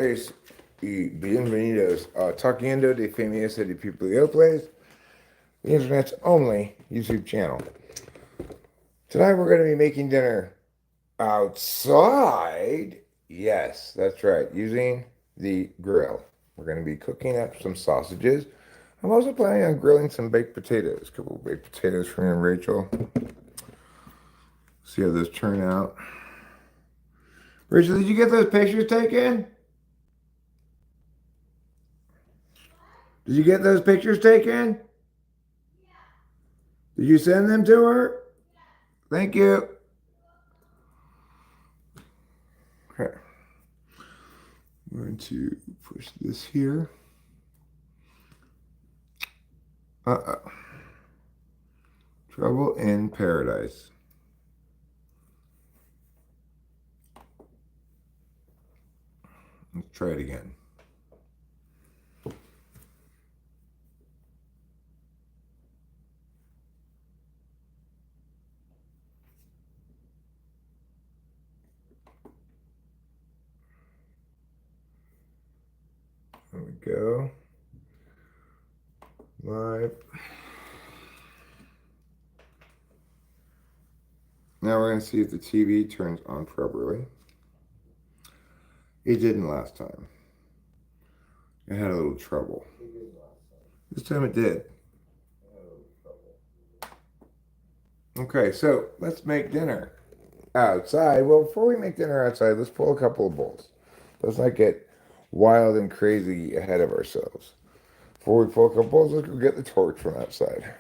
Es y bienvenidos a Talkiendo de Familias de People, the internet's only YouTube channel. Tonight we're going to be making dinner outside. Yes, that's right, using the grill. We're going to be cooking up some sausages. I'm also planning on grilling some baked potatoes. A couple of baked potatoes for me and Rachel. See how those turn out. Rachel, did you get those pictures taken? Did you get those pictures taken? Did you send them to her? Thank you. Okay. I'm going to push this here. Uh-oh. Trouble in paradise. Let's try it again. There we go. Live. Now we're going to see if the TV turns on properly. It didn't last time. It had a little trouble. This time it did. Okay, so let's make dinner outside. Well, before we make dinner outside, let's pull a couple of bowls. Let's not get wild and crazy ahead of ourselves. Before we pull a couple bowls, let's go get the torch from outside.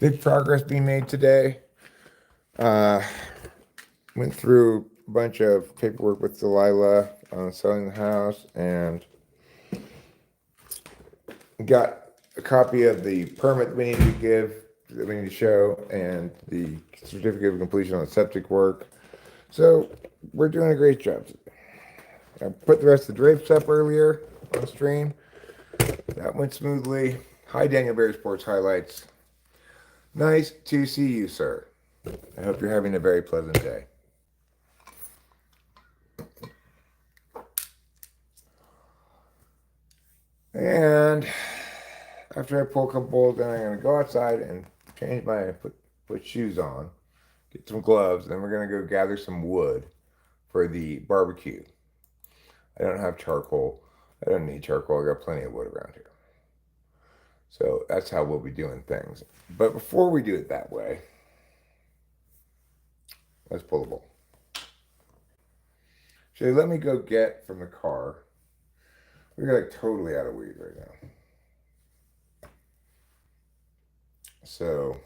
Big progress being made today. Went through a bunch of paperwork with Delilah on selling the house and got a copy of the permit we need to give, that we need to show, and the certificate of completion on the septic work. So we're doing a great job today. I put the rest of the drapes up earlier on stream. That went smoothly. Hi, Daniel Berry Sports Highlights. Nice to see you, sir. I hope you're having a very pleasant day. And after I pull a couple bowls, then I'm going to go outside and change put shoes on, get some gloves, and then we're going to go gather some wood for the barbecue. I don't have charcoal. I don't need charcoal. I got plenty of wood around here. So that's how we'll be doing things. But before we do it that way, let's pull the bowl. Shay, let me go get from the car. We're like totally out of weed right now. So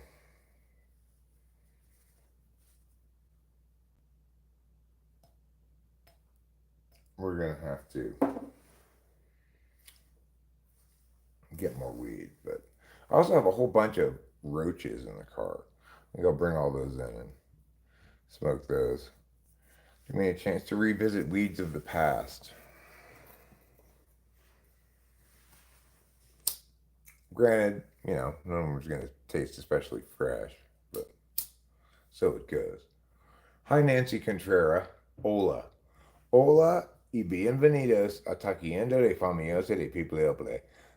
we're going to have to get more weed. But I also have a whole bunch of roaches in the car. I think I'll bring all those in and smoke those. Give me a chance to revisit weeds of the past. Granted, you know, none of them was going to taste especially fresh, but so it goes. Hi, Nancy Contreras. Hola. Hola y bienvenidos a Taquiendo de Familias de People.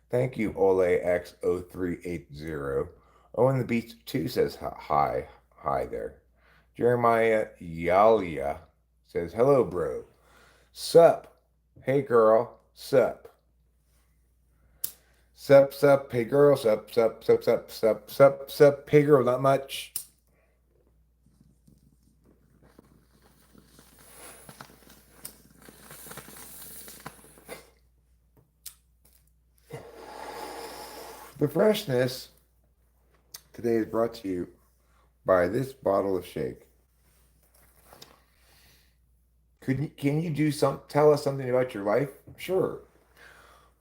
Thank you, Ole X0380. Owen the Beast 2 says hi. Hi there. Jeremiah Yalia says, hello, bro. Sup. Hey, girl. Sup. Sup, hey girl, sup, hey girl, not much. The freshness today is brought to you by this bottle of shake. Can you tell us something about your life? Sure.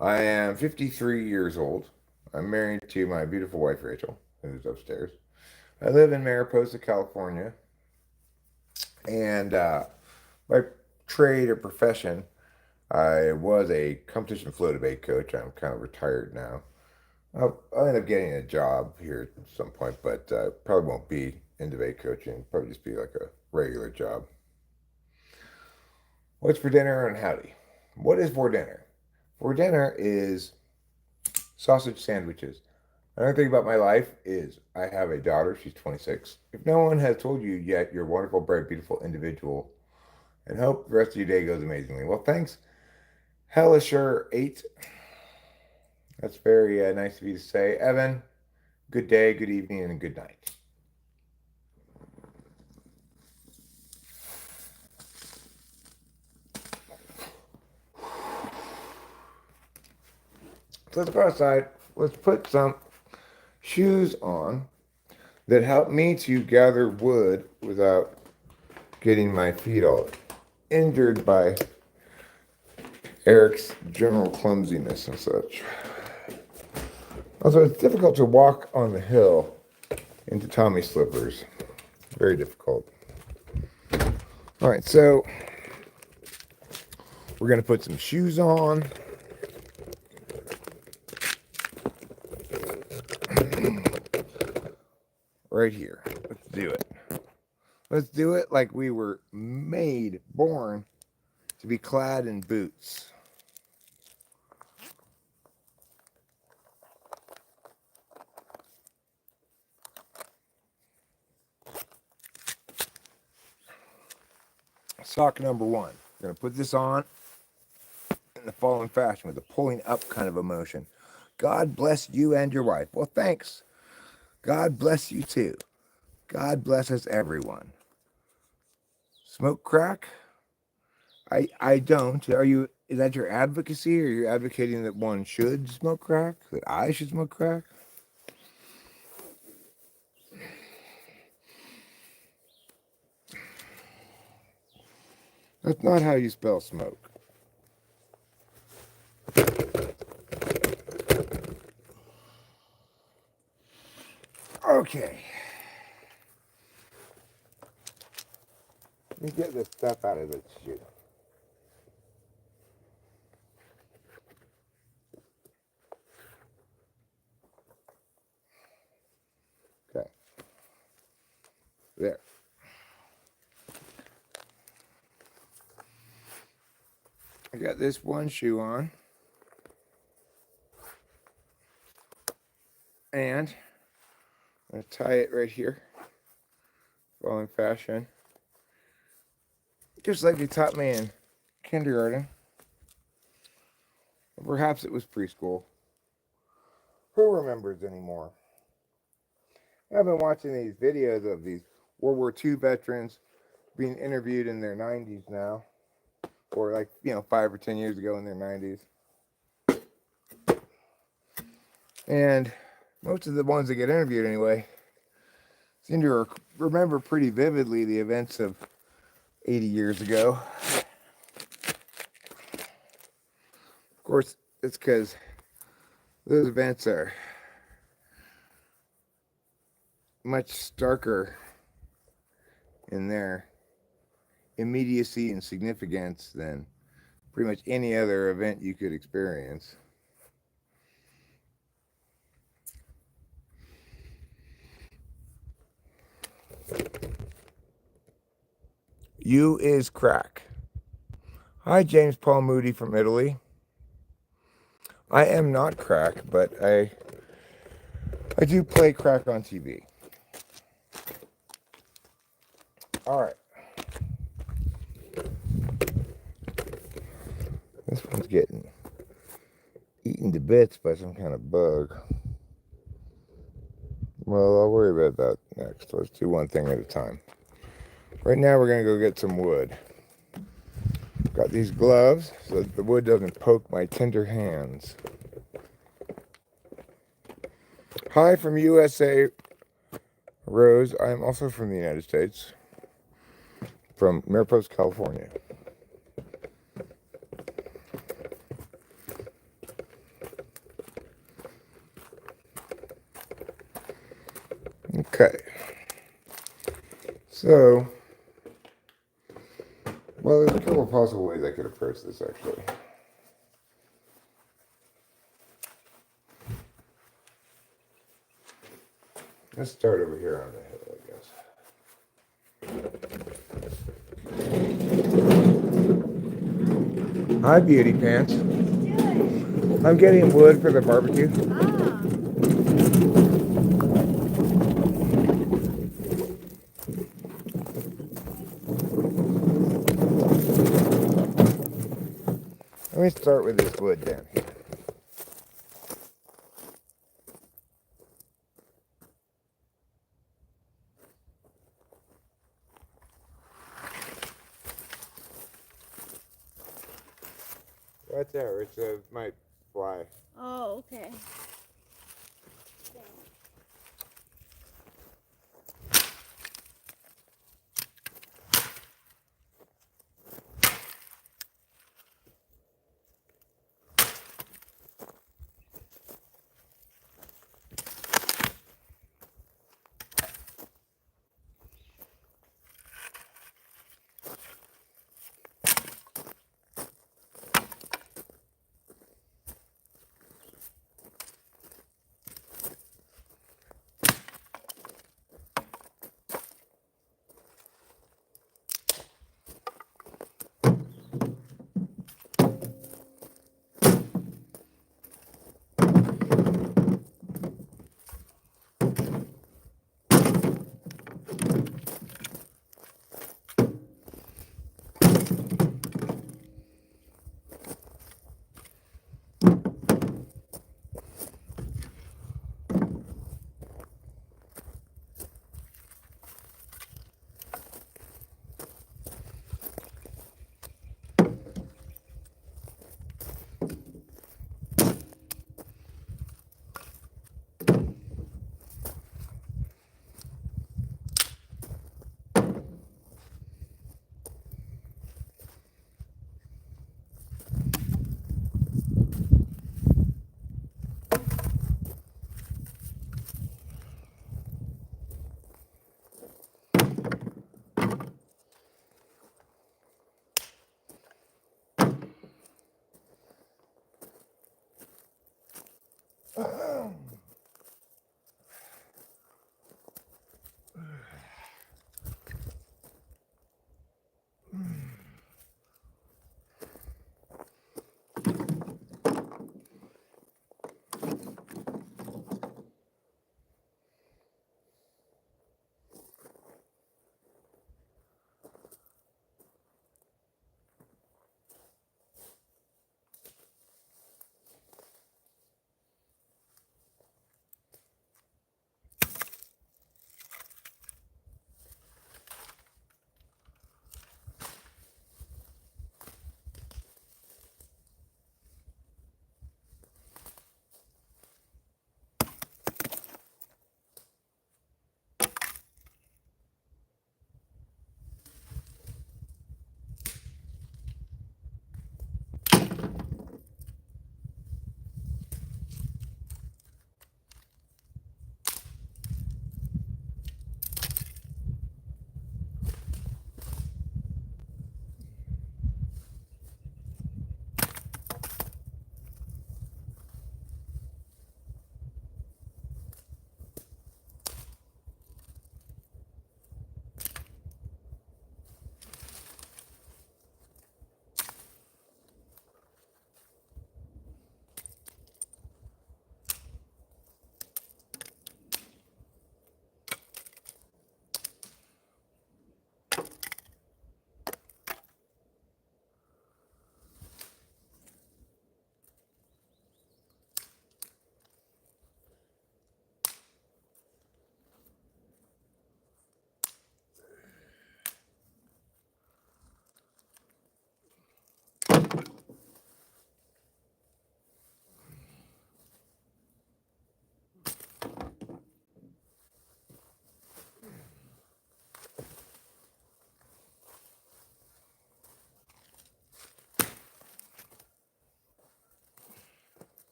I am 53 years old. I'm married to my beautiful wife, Rachel, who's upstairs. I live in Mariposa, California. And by trade or profession, I was a competition flow debate coach. I'm kind of retired now. I'll end up getting a job here at some point, but probably won't be in debate coaching. Probably just be like regular job. What's for dinner and howdy? What is for dinner? For dinner is sausage sandwiches. Another thing about my life is I have a daughter. She's 26. If no one has told you yet, you're a wonderful, bright, beautiful individual. And hope the rest of your day goes amazingly. Well, thanks, Hellisher8. That's very nice of you to say. Evan, good day, good evening, and good night. So let's go outside. Let's put some shoes on that help me to gather wood without getting my feet all injured by Eric's general clumsiness and such. Also, it's difficult to walk on the hill into Tommy slippers. Very difficult. All right, so we're going to put some shoes on. Right here. Let's do it. Let's do it like we were born to be clad in boots. Sock number one. We're going to put this on in the following fashion with a pulling up kind of a motion. God bless you and your wife. Well, thanks. God bless you too. God bless us, everyone. Smoke crack? I don't. Is that your advocacy, or are you advocating that one should smoke crack? That I should smoke crack? That's not how you spell smoke. Okay. Let me get this stuff out of this shoe. Okay. There. I got this one shoe on. And I'm going to tie it right here. Following fashion. Just like they taught me in kindergarten. Or perhaps it was preschool. Who remembers anymore? I've been watching these videos of these World War II veterans being interviewed in their 90s now. Or 5 or 10 years ago in their 90s. And most of the ones that get interviewed anyway seem to remember pretty vividly the events of 80 years ago. Of course, it's because those events are much starker in their immediacy and significance than pretty much any other event you could experience. You is crack. Hi, James Paul Moody from Italy. I am not crack, but I do play crack on TV. All right. This one's getting eaten to bits by some kind of bug. Well, I'll worry about that next. Let's do one thing at a time. Right now, we're going to go get some wood. Got these gloves so that the wood doesn't poke my tender hands. Hi from USA, Rose. I am also from the United States, from Mariposa, California. Okay. So, well, there's a couple of possible ways I could approach this, actually. Let's start over here on the hill, I guess. Hi, Beauty Pants. What you doing? I'm getting wood for the barbecue. Ah. Let me start with this wood down here. Watch out, it might fly. Oh, okay.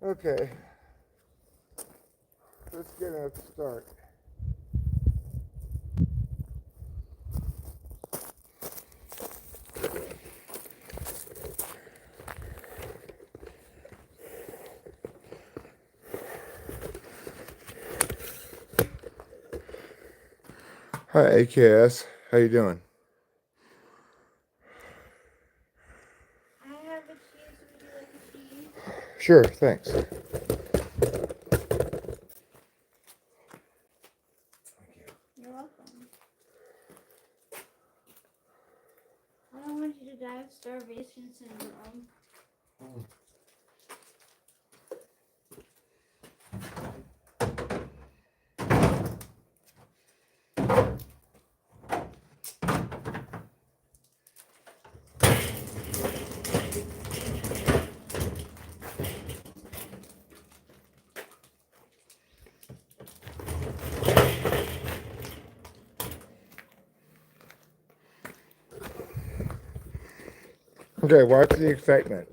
Okay. Let's get a start. Hi, AKS. How you doing? I have a cheese. Would you like a cheese? Sure, thanks. You're welcome. I don't want you to die of starvation syndrome. Okay, watch the excitement.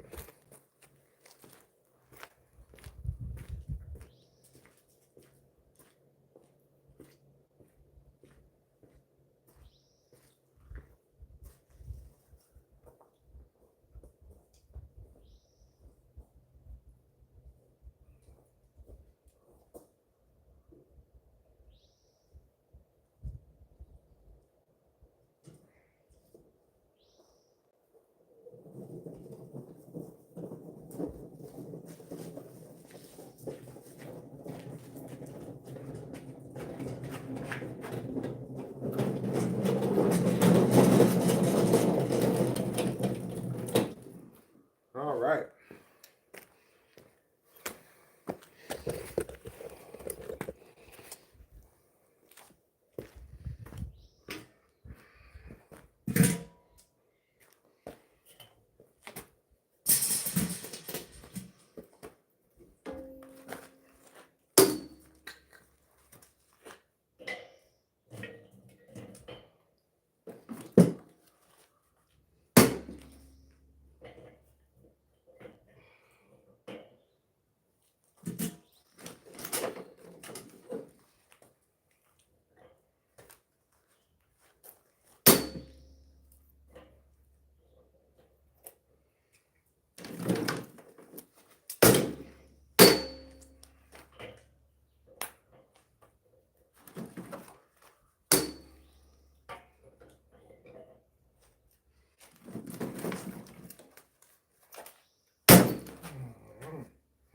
All right.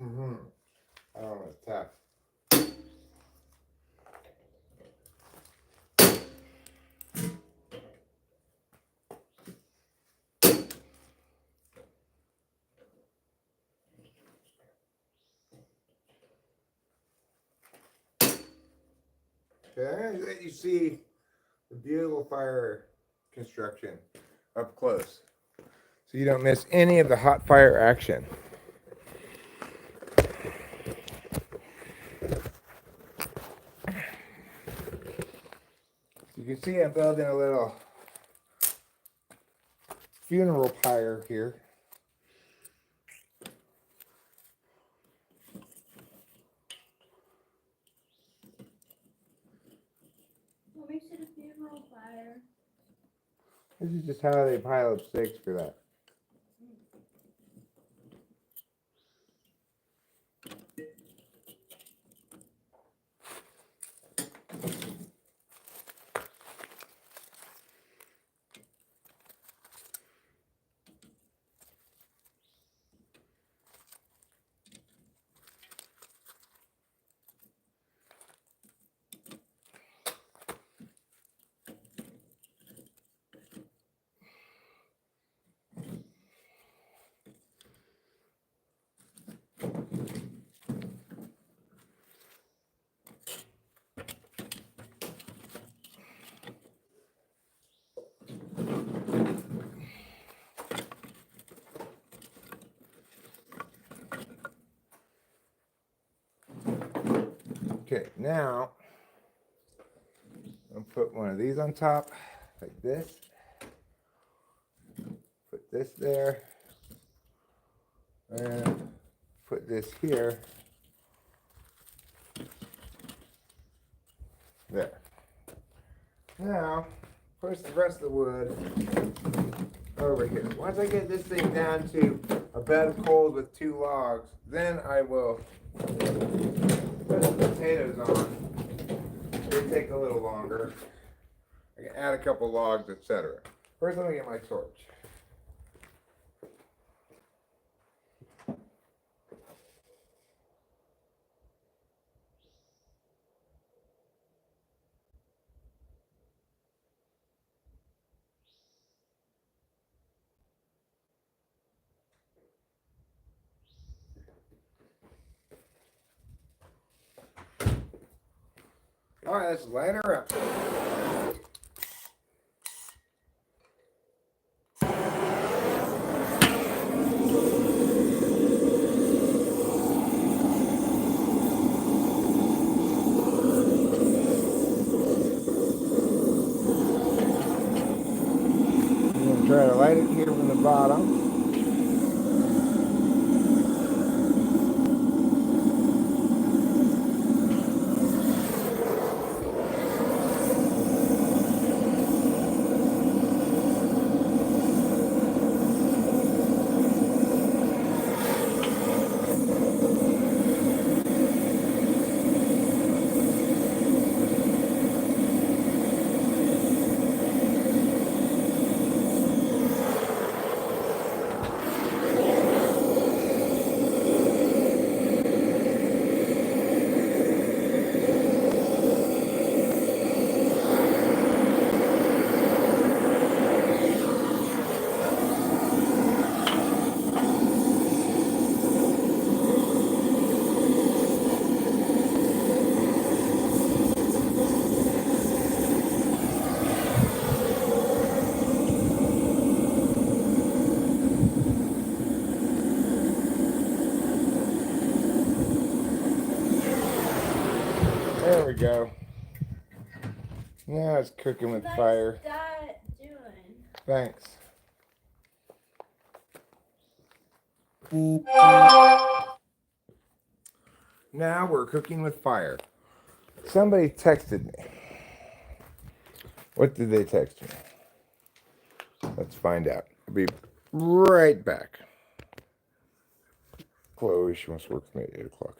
Mm-hmm. I don't want to tap. Okay, let you see the beautiful fire construction up close, so you don't miss any of the hot fire action. You can see I'm building a little funeral pyre here. What makes it a funeral fire? This is just how they pile up stakes for that. Okay, now I'll put one of these on top, like this. Put this there, and put this here. There. Now, push the rest of the wood over here. Once I get this thing down to a bed of coals with 2 logs, then I will put the potatoes on. They take a little longer. I can add a couple logs, etc. First, let me get my torch. All right, let's light her up. I'm going to try to light it here from the bottom. There we go. Now it's cooking with fire. What's that doing? Thanks. Now we're cooking with fire. Somebody texted me. What did they text me? Let's find out. I'll be right back. Chloe, she wants to work with me at 8 o'clock.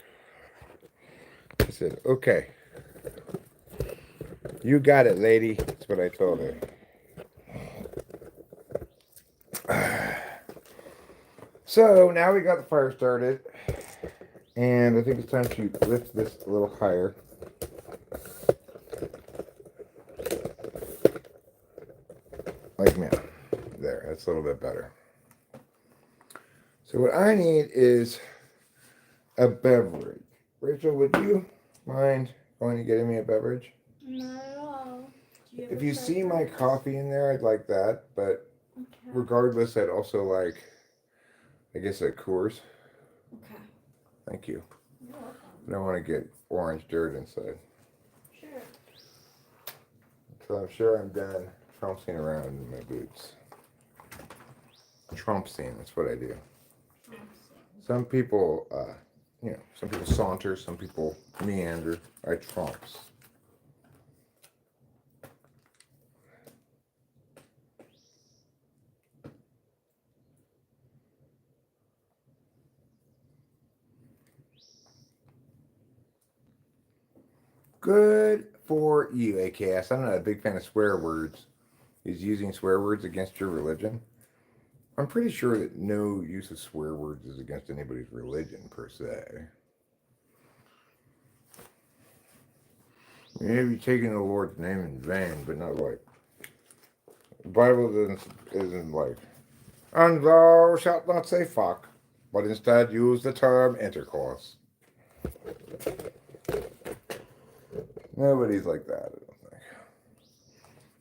I said, okay. You got it, lady. That's what I told her. So now we got the fire started. And I think it's time to lift this a little higher. Like now. There, that's a little bit better. So what I need is a beverage. Rachel, would you mind going and getting me a beverage? Not at all. If you see my coffee in there, I'd like that. But Okay. regardless, I'd also like, I guess, a Coors. Okay. Thank you. You're welcome. I don't want to get orange dirt inside. Sure. So I'm sure I'm done trouncing around in my boots. Trouncing, that's what I do. Some people, some people saunter, some people meander. I trumps. Good for you, AKS. I'm not a big fan of swear words. Is using swear words against your religion? I'm pretty sure that no use of swear words is against anybody's religion, per se. Maybe taking the Lord's name in vain, but not like. The Bible isn't like, and thou shalt not say fuck, but instead use the term intercourse. Nobody's like that, I don't think.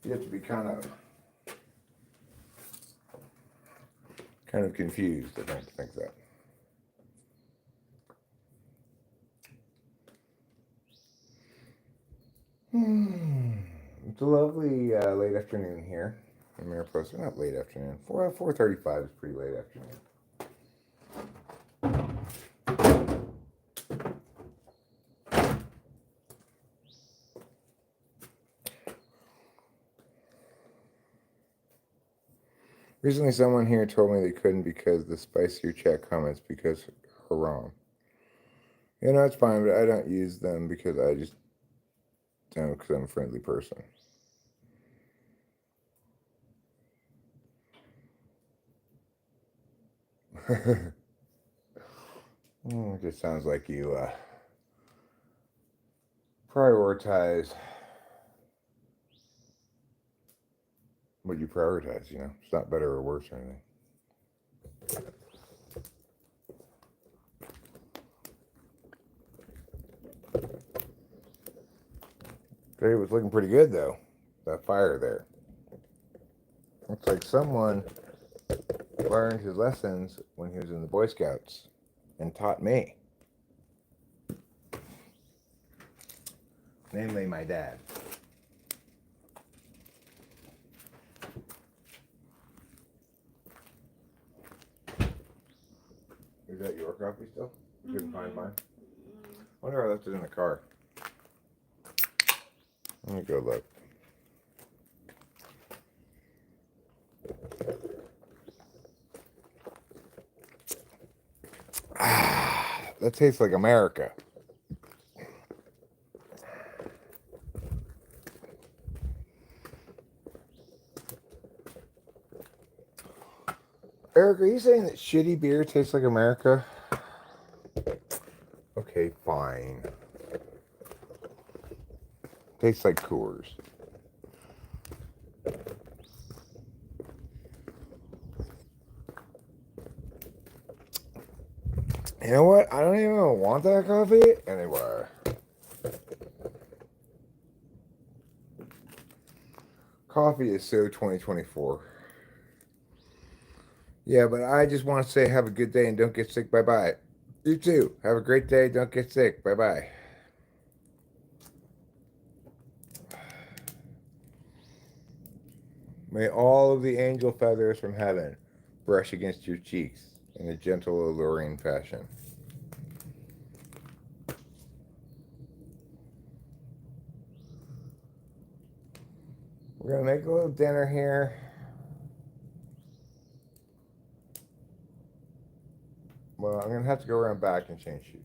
You have to be kind of confused, I think, to think that. It's a lovely late afternoon here in Mariposa. Not late afternoon. 4:35 is pretty late afternoon. Recently, someone here told me they couldn't because the spicier chat comments because haram. You know, it's fine, but I don't use them because I just don't, because I'm a friendly person. It just sounds like you prioritize what you prioritize, you know. It's not better or worse or anything. Today was looking pretty good, though. That fire there. Looks like someone learned his lessons when he was in the Boy Scouts and taught me. Namely, my dad. Is that your coffee still? You couldn't find mine? I wonder if I left it in the car. Let me go look. That tastes like America. Eric, are you saying that shitty beer tastes like America? Okay, fine. Tastes like Coors. You know what? I don't even want that coffee anyway. Coffee is so 2024. Yeah, but I just want to say have a good day and don't get sick. Bye-bye. You too. Have a great day. Don't get sick. Bye-bye. May all of the angel feathers from heaven brush against your cheeks in a gentle, alluring fashion. We're going to make a little dinner here. Well, I'm going to have to go around back and change shoes.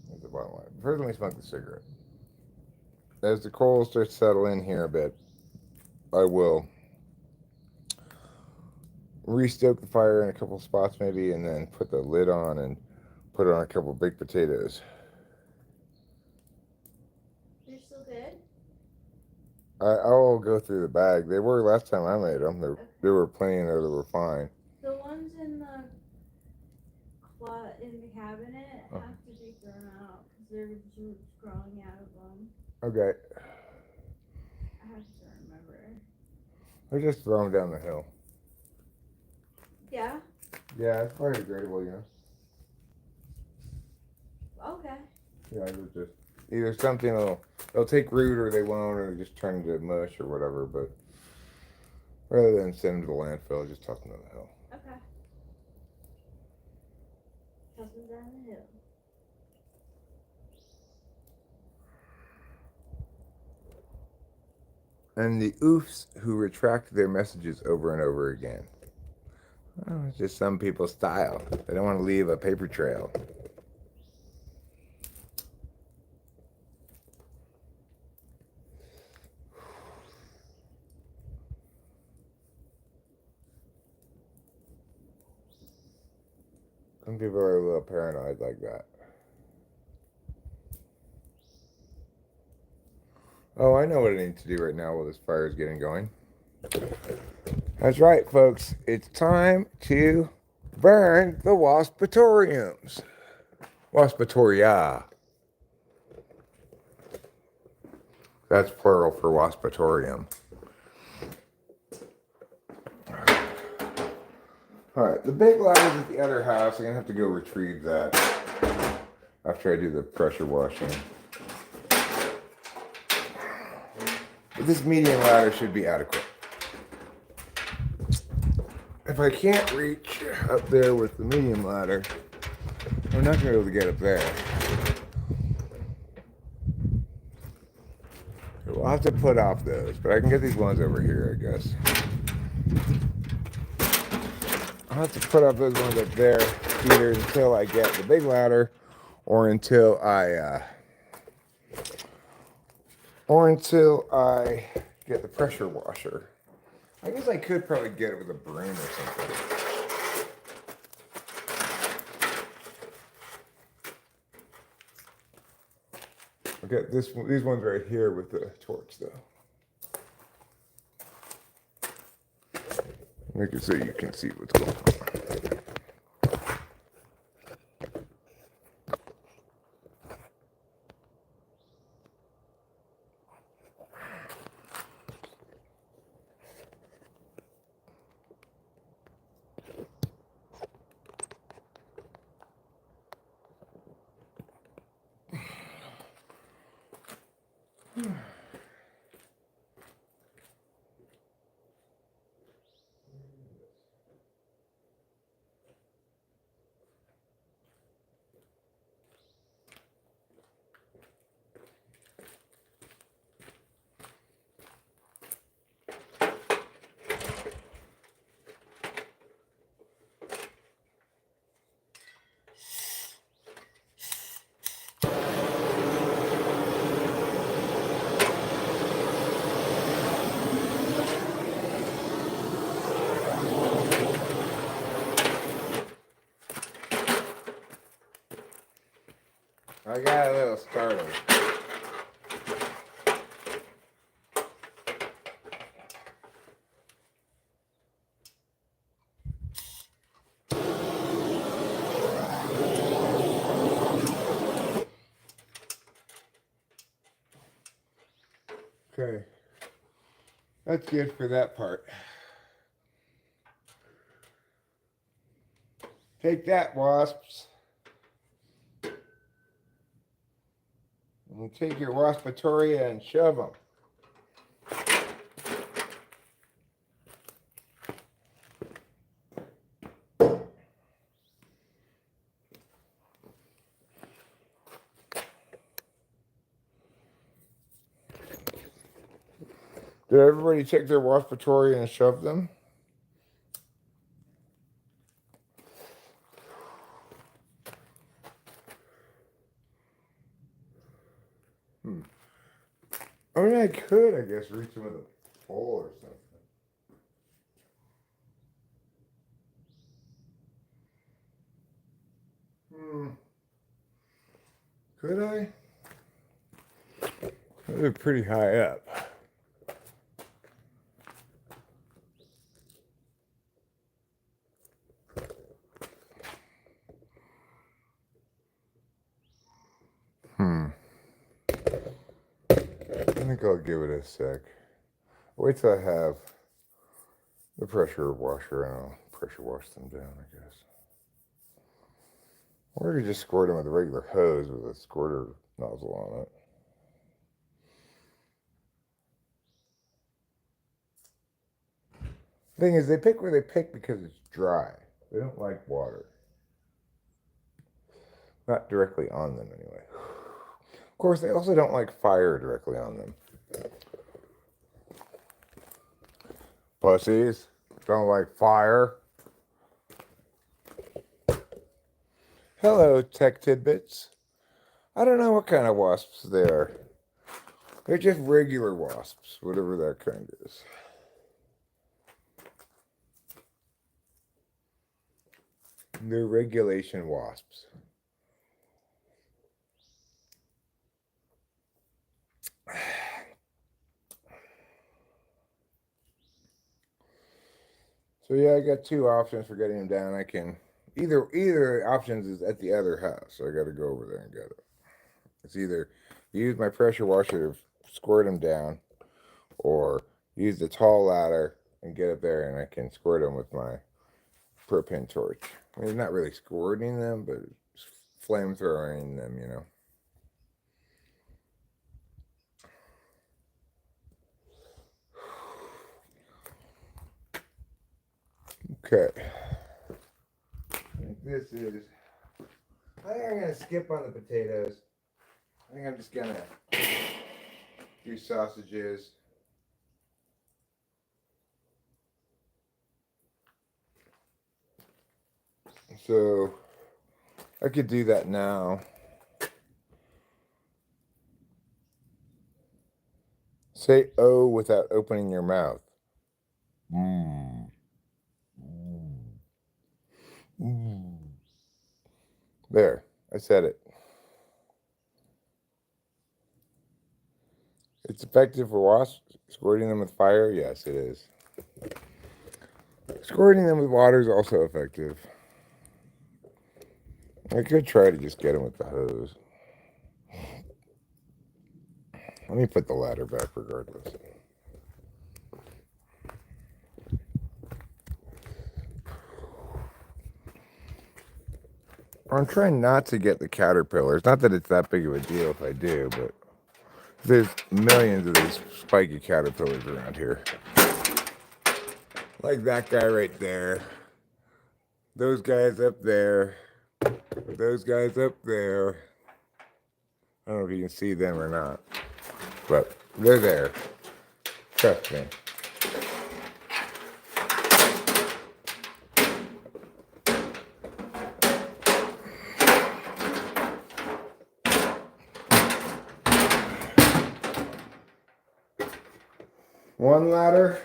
That's the bottom line. First, let me smoke the cigarette. As the coals start to settle in here a bit, I will restoke the fire in a couple spots maybe, and then put the lid on and put on a couple baked potatoes. They're still good? I'll go through the bag. They were last time I made them. They were plain or they were fine. The ones in the cabinet have to be thrown out because there's roots growing out of them. Okay. I have to remember. I just throw them down the hill. Yeah? Yeah, it's biodegradable, you know. Okay. Yeah, it's just either something they'll take root or they won't, or they just turn into mush or whatever. But rather than send them to the landfill, just toss them down the hill. Okay. Toss them down the hill. And the oofs who retract their messages over and over again. Oh, it's just some people's style. They don't want to leave a paper trail. Some people are a little paranoid like that. Oh, I know what I need to do right now while this fire is getting going. That's right, folks. It's time to burn the waspitoriums. Waspitoria. That's plural for waspitorium. Alright, the big ladder's at the other house. I'm going to have to go retrieve that after I do the pressure washing. But this medium ladder should be adequate. If I can't reach up there with the medium ladder, I'm not going to be able to get up there. So we'll have to put off those, but I can get these ones over here, I guess. have to put up those ones up there either until I get the big ladder or until I get the pressure washer. I guess I could probably get it with a broom or something. Okay, these ones right here with the torch though. Make it so you can see what's going on. I got a little startled. Okay, that's good for that part. Take that, wasps. And take your waspatoria and shove them. Did everybody take their waspatoria and shove them? I mean, I could, I guess, reach them with a pole or something. Could I? They're pretty high up. I think I'll give it a sec. Wait till I have the pressure washer and I'll pressure wash them down, I guess. Or I could just squirt them with a regular hose with a squirter nozzle on it. The thing is, they pick where they pick because it's dry. They don't like water. Not directly on them, anyway. Of course, they also don't like fire directly on them. Pussies don't like fire. Hello, Tech Tidbits. I don't know what kind of wasps they are. They're just regular wasps, whatever that kind is. They're regulation wasps. So yeah, I got two options for getting them down. I can either options is at the other house, so I got to go over there and get it. It's either use my pressure washer to squirt them down, or use the tall ladder and get up there and I can squirt them with my propane torch. I mean, not really squirting them, but flamethrowing them, you know. Okay. This is. I think I'm gonna skip on the potatoes. I think I'm just gonna do sausages. So I could do that now. Say "oh" without opening your mouth. Mm. Mm. There, I said it. It's effective for wasps. Squirting them with fire? Yes, it is. Squirting them with water is also effective. I could try to just get them with the hose. Let me put the ladder back regardless. I'm trying not to get the caterpillars. Not that it's that big of a deal if I do, but there's millions of these spiky caterpillars around here. Like that guy right there. Those guys up there. Those guys up there. I don't know if you can see them or not, but they're there. Trust me. One ladder.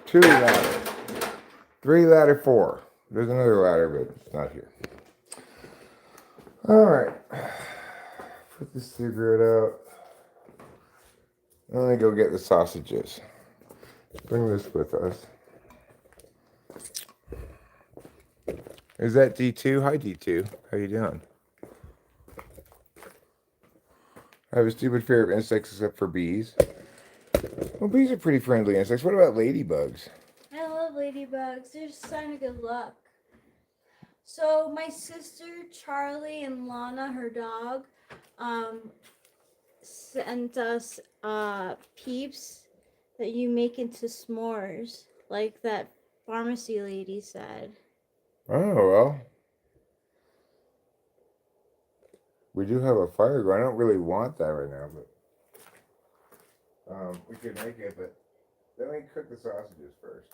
Two ladder. Three ladder, four. There's another ladder, but it's not here. Alright. Put the cigarette out. Let me go get the sausages. Bring this with us. Is that D2? Hi D2. How you doing? I have a stupid fear of insects except for bees. Well, bees are pretty friendly insects. What about ladybugs? I love ladybugs. They're just a sign of good luck. So my sister Charlie and Lana, her dog, sent us peeps that you make into s'mores, like that pharmacy lady said. Oh, well. We do have a fire going. I don't really want that right now, but we could make it, but then we cook the sausages first.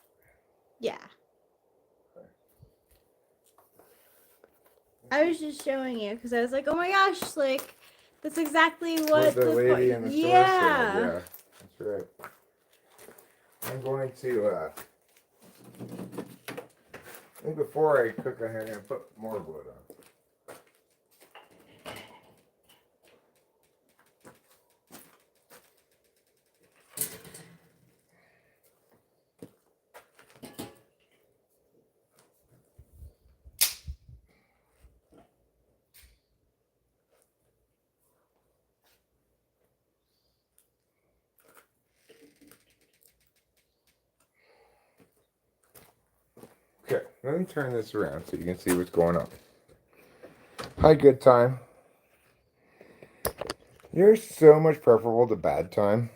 Yeah. Okay. I was just showing you because I was like, oh my gosh, like, that's exactly what the lady in the store said. Yeah, that's right. I'm going to, I think before I cook, I'm going to put more wood on. Okay, let me turn this around so you can see what's going on. Hi, good time. You're so much preferable to bad time.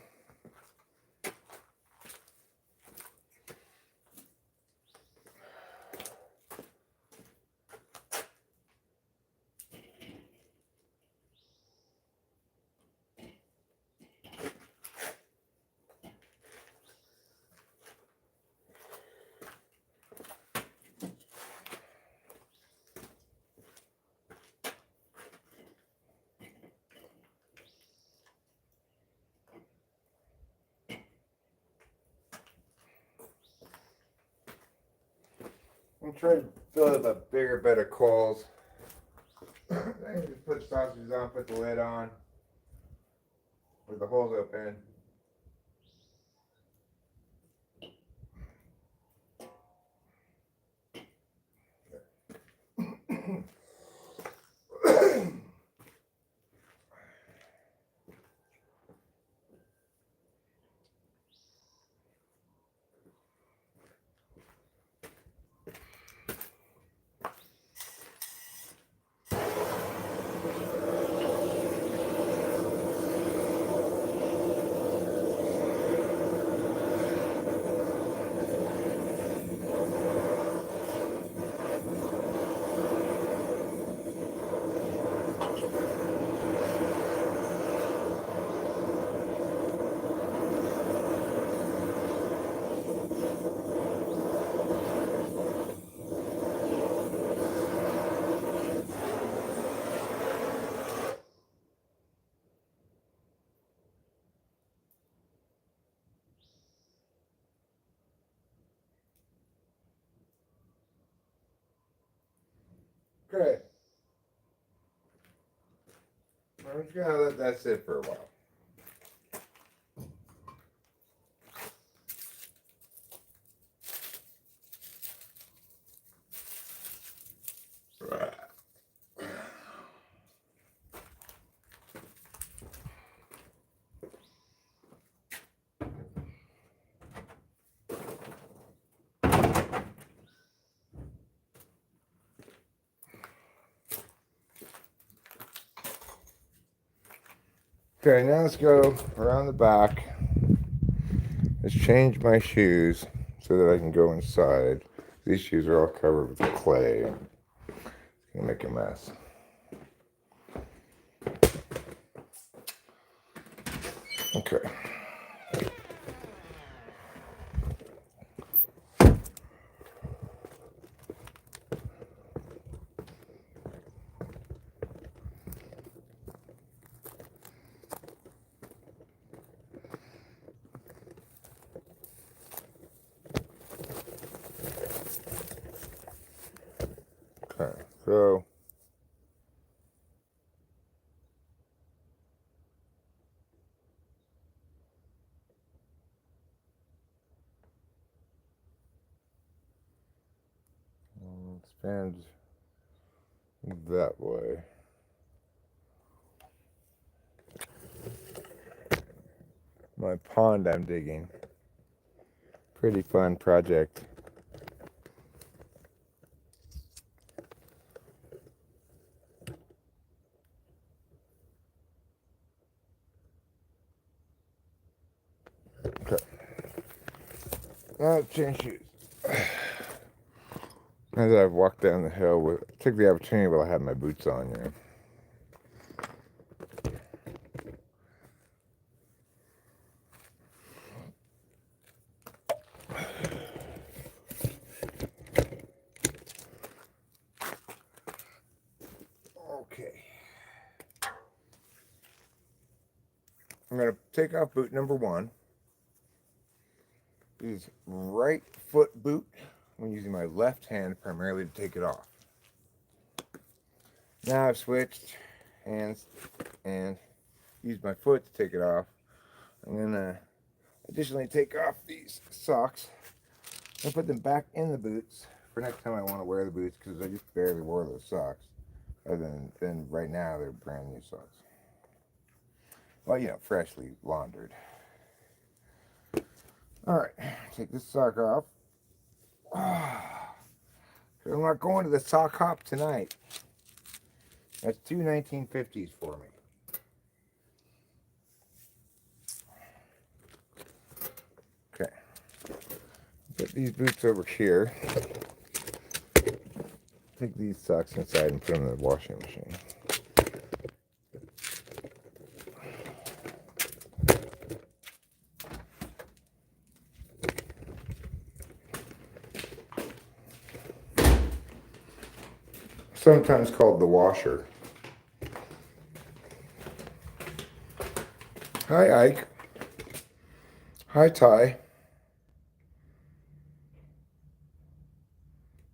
I'm trying to fill up a bigger bed of coals. I can just put sausages on, put the lid on, with the holes open. Okay. I'm just gonna let that sit for a while. Okay, now let's go around the back. Let's change my shoes so that I can go inside. These shoes are all covered with clay. It's gonna make a mess. Okay. Okay, so expand that way. My pond I'm digging. Pretty fun project. Okay. Now let's change shoes. Now that I've walked down the hill, took the opportunity while I had my boots on, you know. Okay. I'm going to take off boot number 1. This is right foot boot. I'm using my left hand primarily to take it off. Now I've switched hands and used my foot to take it off. I'm going to additionally take off these socks and put them back in the boots for next time I want to wear the boots, because I just barely wore those socks. Other than right now, they're brand new socks. Well, you know, freshly laundered. Alright, take this sock off. I'm not going to the sock hop tonight. That's 2 1950s for me. Okay. Put these boots over here. Take these socks inside and put them in the washing machine. Sometimes called the washer. Hi, Ike. Hi, Ty.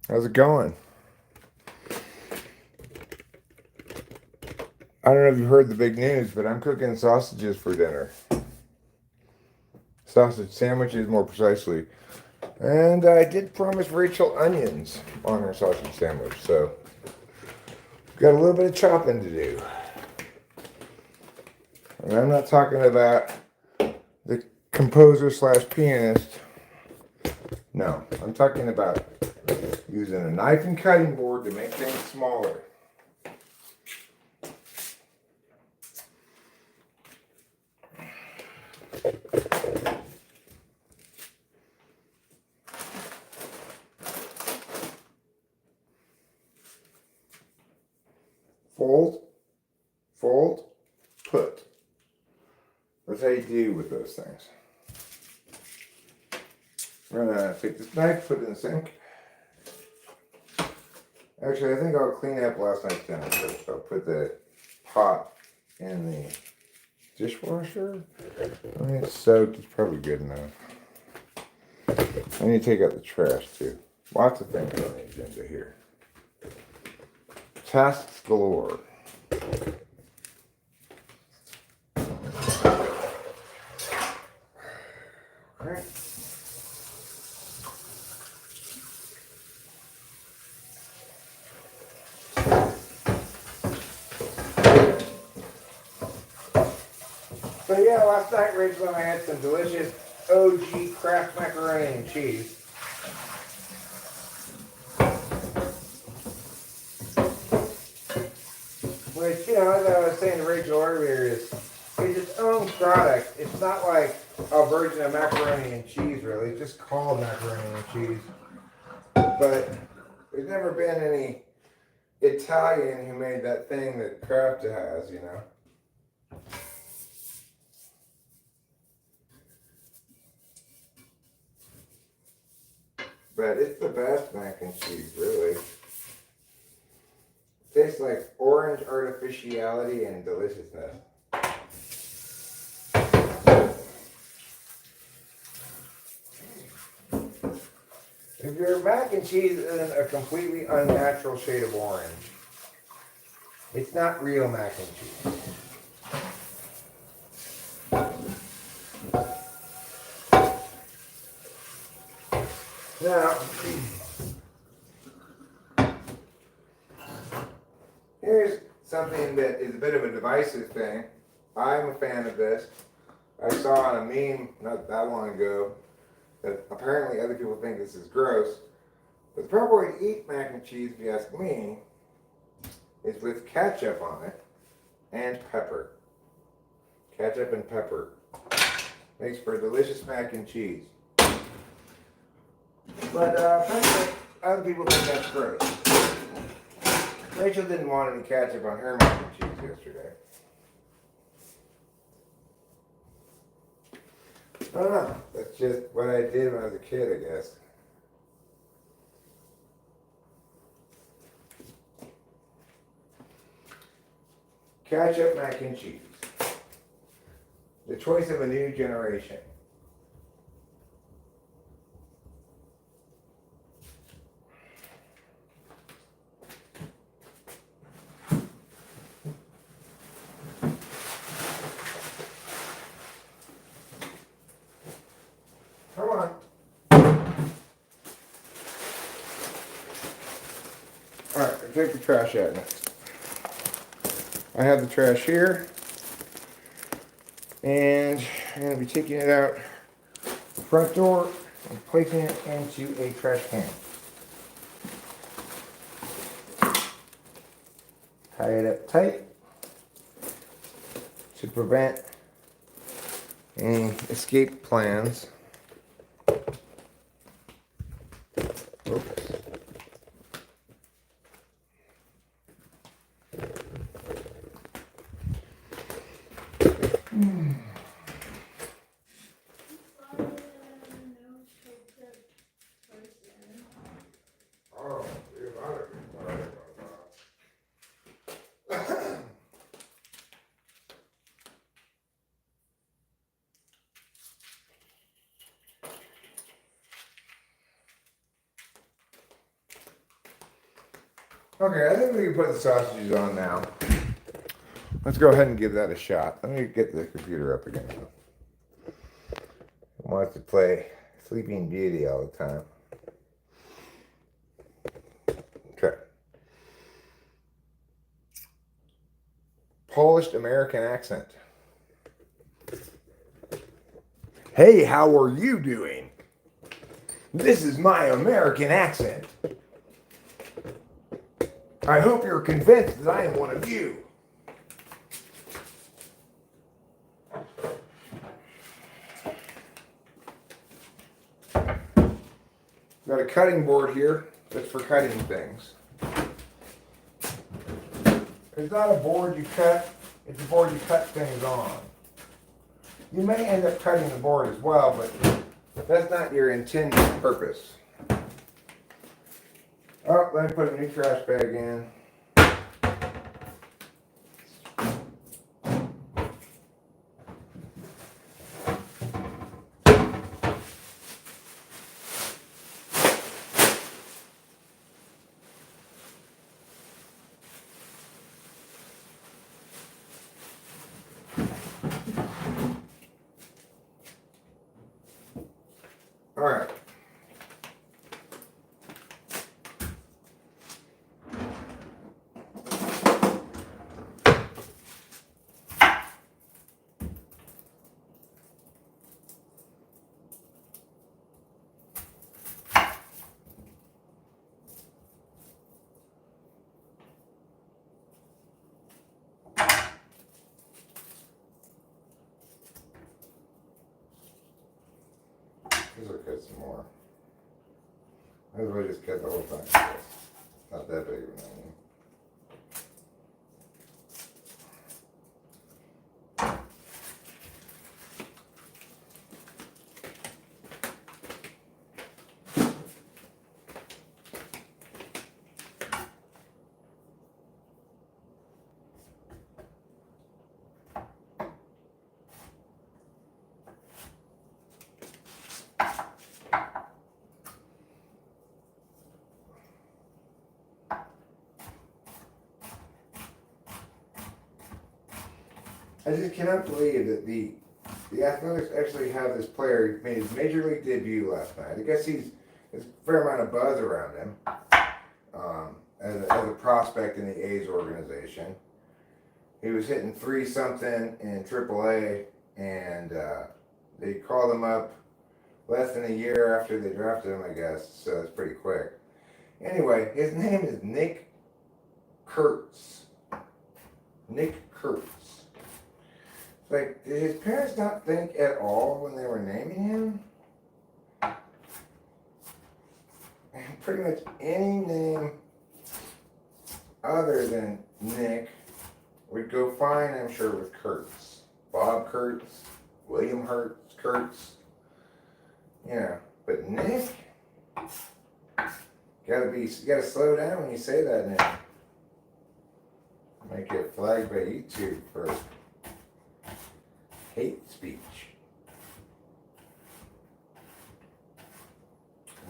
How's it going? I don't know if you heard the big news, but I'm cooking sausages for dinner. Sausage sandwiches, more precisely. And I did promise Rachel onions on her sausage sandwich, so got a little bit of chopping to do. And I'm not talking about the composer slash pianist. No, I'm talking about using a knife and cutting board to make things smaller. Fold, fold, put. That's how you do with those things. I'm gonna take this knife, put it in the sink. Actually, I think I'll clean up last night's dinner first. I'll put the pot in the dishwasher. I mean, it's soaked. It's probably good enough. I need to take out the trash too. Lots of things on the agenda here. Tasks galore. Alright. So yeah, last night Rachel and I had some delicious OG Kraft macaroni and cheese. Which, you know, as I was saying to Rachel earlier, is its own product. It's not like a version of macaroni and cheese, really. It's just called macaroni and cheese. But there's never been any Italian who made that thing that Kraft has, you know. But it's the best mac and cheese, really. Tastes like orange artificiality and deliciousness. If your mac and cheese isn't a completely unnatural shade of orange, it's not real mac and cheese. Now, here's something that is a bit of a divisive thing. I'm a fan of this. I saw on a meme not that long ago that apparently other people think this is gross. But the proper way to eat mac and cheese, if you ask me, is with ketchup on it and pepper. Ketchup and pepper. Makes for a delicious mac and cheese. But apparently other people think that's gross. Rachel didn't want any ketchup on her mac and cheese yesterday. I don't know. That's just what I did when I was a kid, I guess. Ketchup mac and cheese. The choice of a new generation. Come on. Alright, take the trash out next. I have the trash here. And I'm going to be taking it out the front door and placing it into a trash can. Tie it up tight to prevent any escape plans. Oops. Okay, I think we can put the sausages on now. Let's go ahead and give that a shot. Let me get the computer up again. I want it to play Sleeping Beauty all the time. Okay. Polished American accent. Hey, how are you doing? This is my American accent. I hope you're convinced that I am one of you. Got a cutting board here that's for cutting things. It's not a board you cut, it's a board you cut things on. You may end up cutting the board as well, but that's not your intended purpose. Oh, let me put a new trash bag in. All right. This will cut some more. Might as well just cut the whole thing. Not that big of an onion. I just cannot believe that the Athletics actually have this player made his major league debut last night. I guess there's a fair amount of buzz around him as a prospect in the A's organization. He was hitting 3-something in AAA, and they called him up less than a year after they drafted him, I guess. So it's pretty quick. Anyway, his name is Nick Kurtz. Nick Kurtz. Like, did his parents not think at all when they were naming him? And pretty much any name other than Nick would go fine, I'm sure, with Kurtz. Bob Kurtz, William Kurtz. Yeah, but Nick? You gotta slow down when you say that name. Might get flagged by YouTube for hate speech.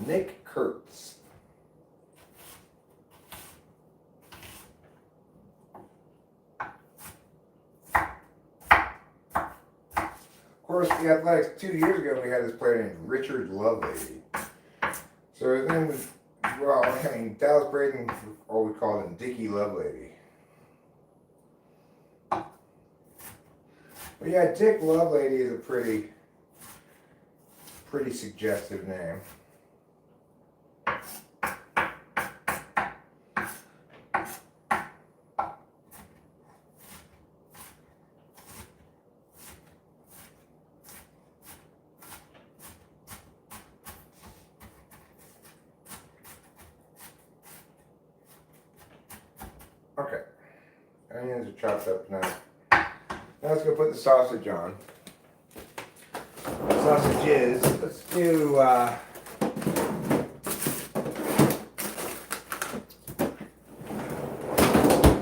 Nick Kurtz. Of course, the Athletics 2 years ago, we had this player named Richard Lovelady. So his name was, well, I mean, Dallas Braden, or we called him Dickie Lovelady. But yeah, Dick Lovelady is a pretty suggestive name. Okay, onions are chopped up now. Now let's go put the sausage on. Sausages. Let's do. I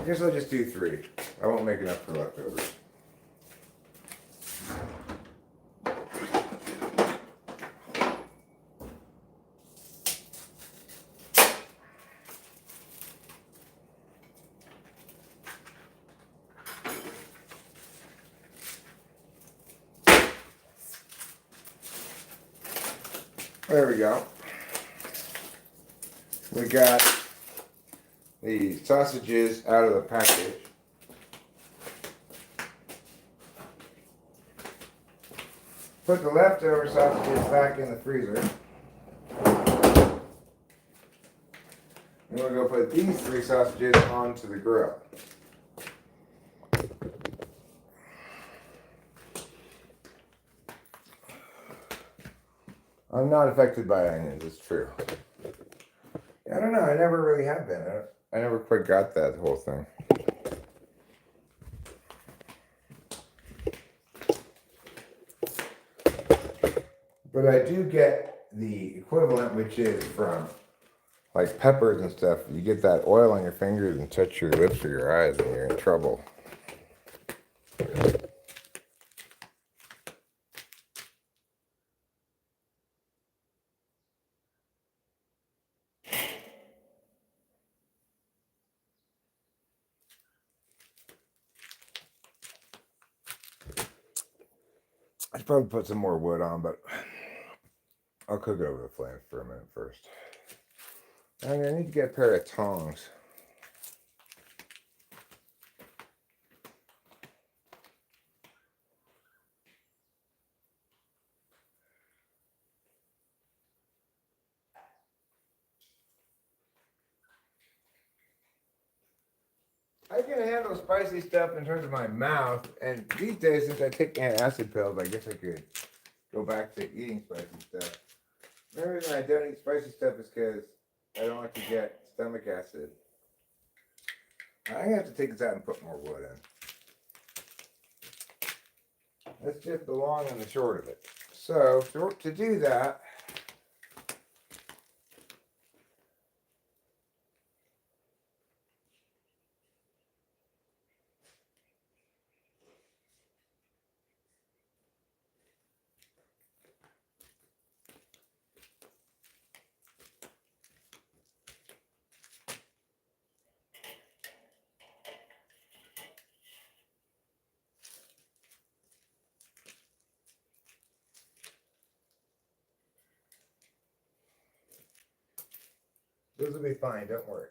guess I'll just do 3. I won't make enough for leftovers. There we go. We got the sausages out of the package. Put the leftover sausages back in the freezer. Then we'll go put these 3 sausages onto the grill. I'm not affected by onions, it's true. I don't know, I never really have been. I never quite got that whole thing. But I do get the equivalent, which is from like peppers and stuff. You get that oil on your fingers and touch your lips or your eyes and you're in trouble. I should probably put some more wood on, but I'll cook it over the flame for a minute first. I'm gonna need to get a pair of tongs. I can handle spicy stuff in terms of my mouth, and these days, since I take antacid pills, I guess I could go back to eating spicy stuff. The only reason I don't eat spicy stuff is because I don't like to get stomach acid. I'm gonna have to take this out and put more wood in. That's just the long and the short of it. So, to do that, this will be fine, don't worry.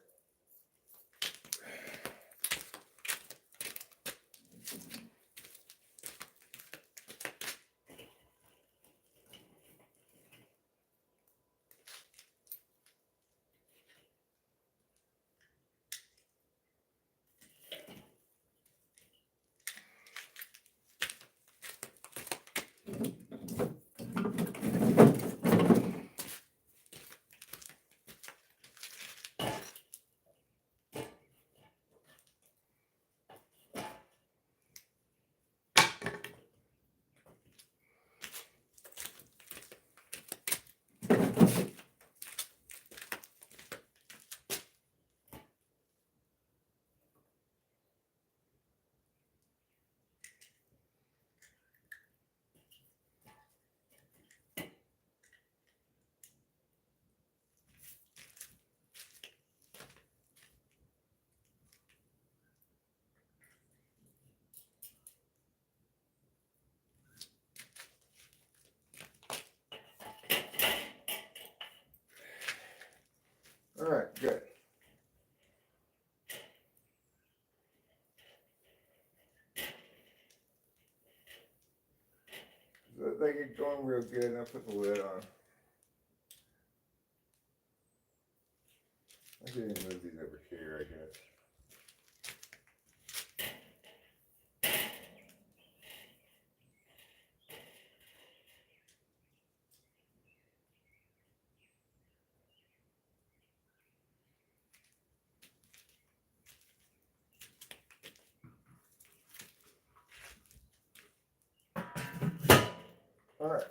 Alright, good. So they get going real good, and I'll put the lid on. I can even move these over here, I guess. Alright.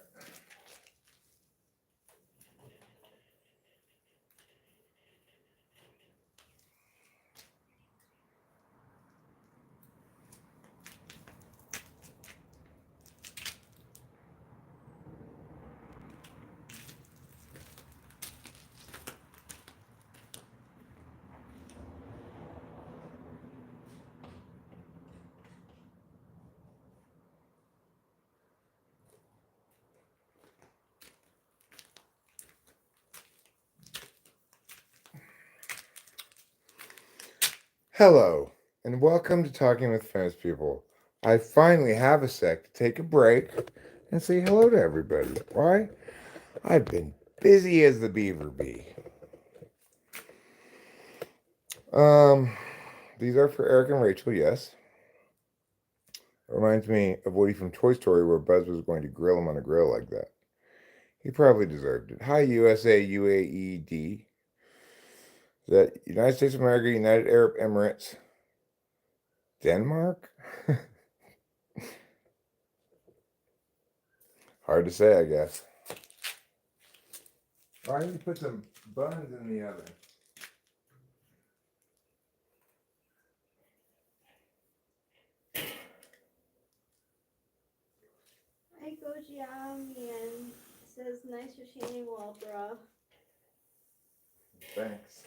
Hello, and welcome to Talking with Famous People. I finally have a sec to take a break and say hello to everybody. Why? I've been busy as the beaver bee. These are for Eric and Rachel, yes. It reminds me of Woody from Toy Story where Buzz was going to grill him on a grill like that. He probably deserved it. Hi, USA, UAED. Is that United States of America, United Arab Emirates, Denmark? Hard to say, I guess. Oh, I need to put some buns in the oven. Hi, Gojiamian. Says nice retaining wall, bro. Thanks.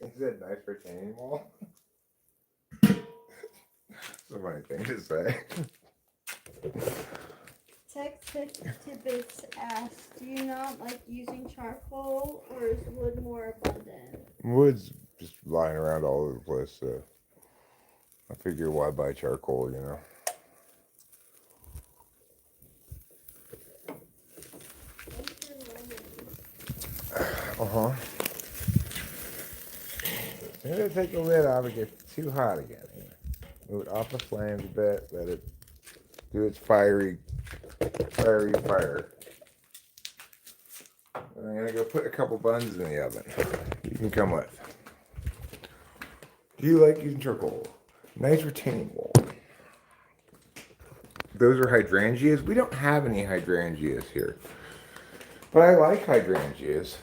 Is that nice retaining wall? It's a funny thing to say. Text Tidbits asks, do you not like using charcoal or is wood more abundant? Wood's just lying around all over the place, so I figure why buy charcoal, you know? Uh-huh. I'm gonna take the lid off. It gets too hot again. Move it off the flames a bit. Let it do its fire. I'm gonna go put a couple buns in the oven. You can come with. Do you like using charcoal? Nice retaining wall. Those are hydrangeas. We don't have any hydrangeas here, but I like hydrangeas.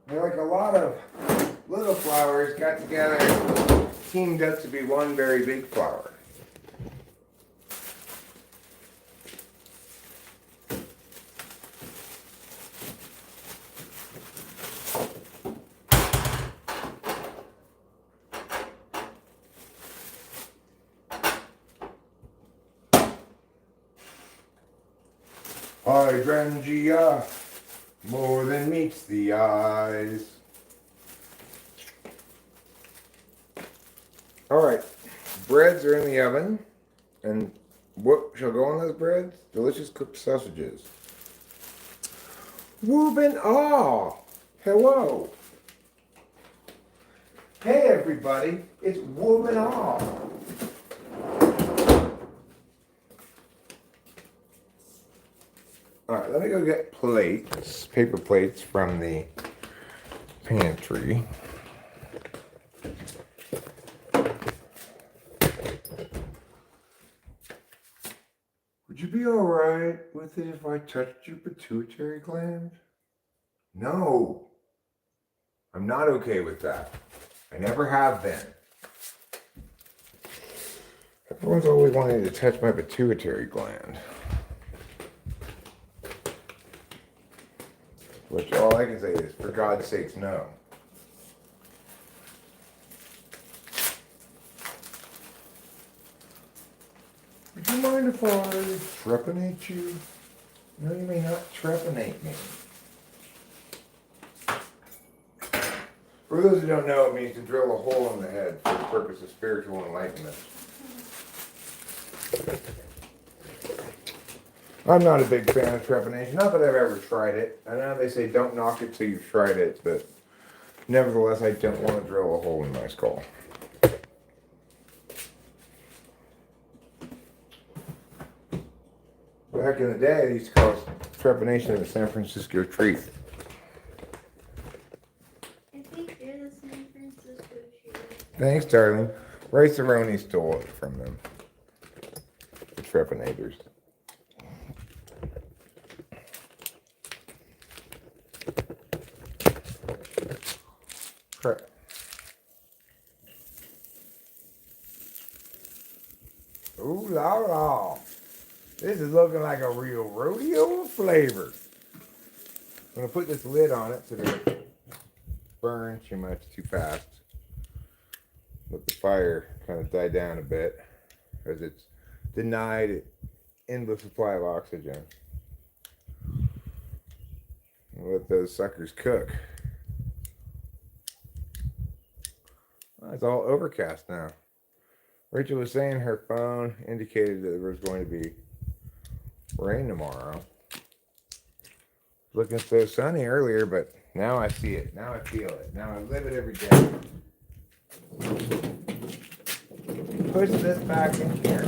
They're like a lot of little flowers got together, teamed up to be one very big flower. Hydrangea, more than meets the eyes. Alright, breads are in the oven, and what shall go on those breads? Delicious cooked sausages. Whoopin' aw! Hello! Hey everybody, it's whoopin' aw! Alright, let me go get plates, paper plates from the pantry. Would you be alright with it if I touched your pituitary gland? No. I'm not okay with that. I never have been. Everyone's always wanting to touch my pituitary gland. Which all I can say is, for God's sakes, no. Would you mind if I trepanate you? No, you may not trepanate me. For those who don't know, it means to drill a hole in the head for the purpose of spiritual enlightenment. I'm not a big fan of trepanation. Not that I've ever tried it. I know they say don't knock it till you've tried it, but nevertheless, I don't want to drill a hole in my skull. Back in the day, they used to call trepanation the San Francisco treat. I think you're the San Francisco treat. Thanks, darling. Ray Cerrone stole it from them. The trepanators. Ooh la la. This is looking like a real rodeo flavor. I'm going to put this lid on it so that it doesn't burn too much too fast. Let the fire kind of die down a bit as it's denied an endless supply of oxygen. Let those suckers cook. Oh, it's all overcast now. Rachel was saying her phone indicated that there was going to be rain tomorrow. Looking so sunny earlier, but now I see it. Now I feel it. Now I live it every day. Push this back in here.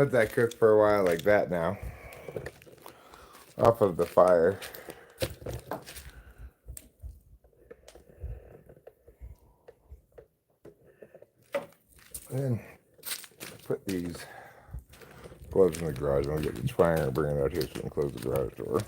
Let that cook for a while like that now. Off of the fire. Then put these gloves in the garage. I'm gonna get the twanger and bring it out here so we can close the garage door.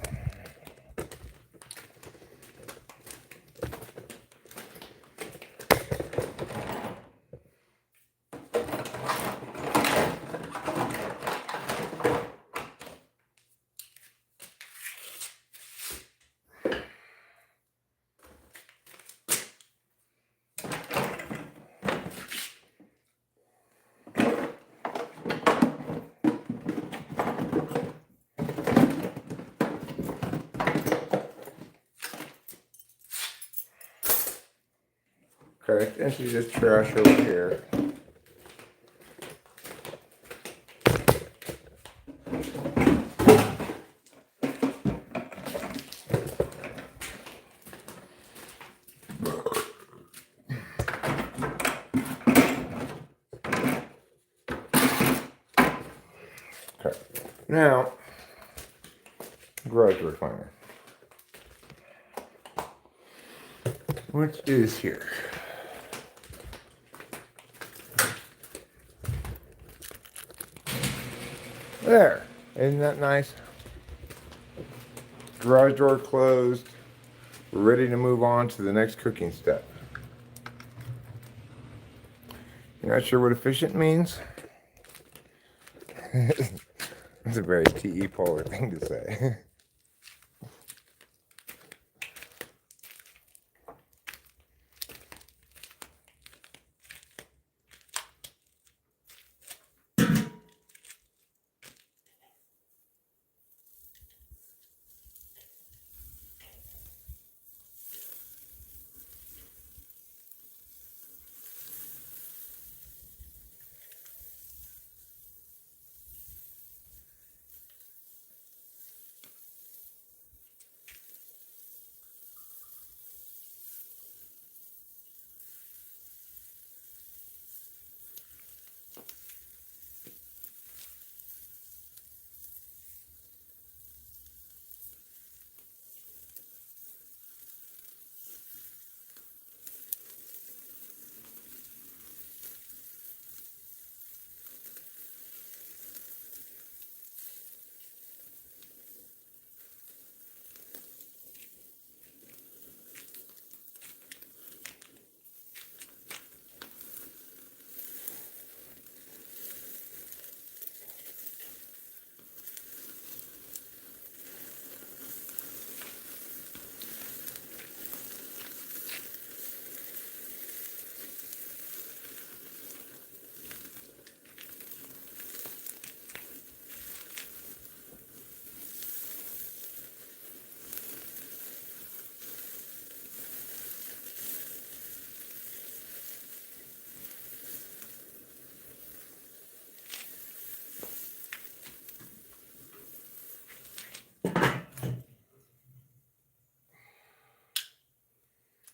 Okay, empty this trash over here. Okay, now, garage door finder. Which is here. There, isn't that nice? Garage door closed. We're ready to move on to the next cooking step. You're not sure what efficient means? That's a very TE Polar thing to say.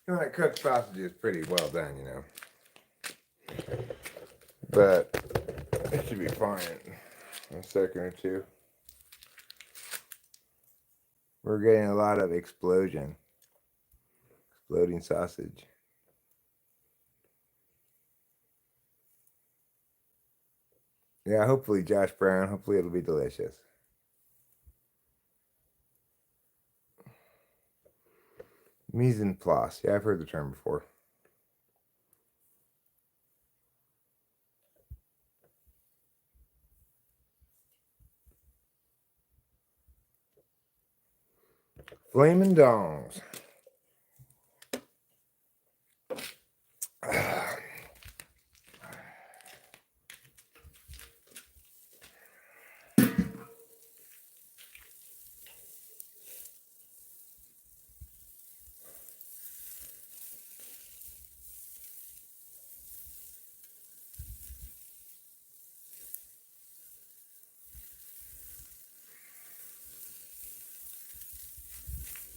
You know, that cooked sausage is pretty well done, you know. But it should be fine in a second or two. We're getting a lot of exploding sausage. Yeah, hopefully Josh Brown, hopefully it'll be delicious. Mise en place. Yeah, I've heard the term before. Flamin' dongs.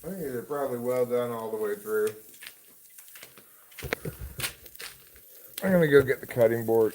I think they're probably well done all the way through. I'm gonna go get the cutting board.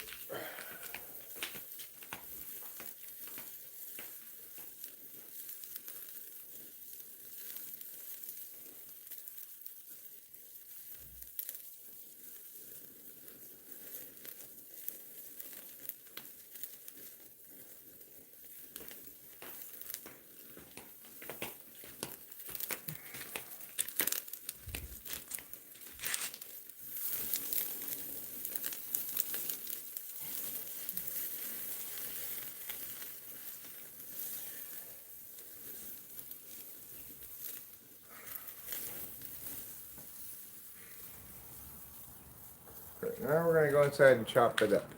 now we're gonna go inside and chop it up.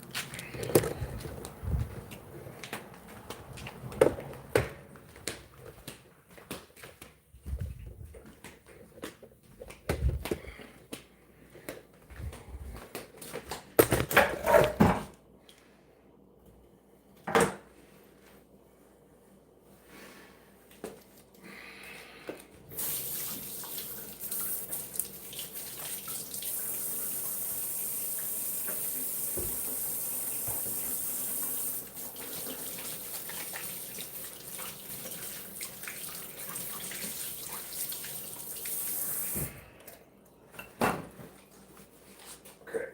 Okay.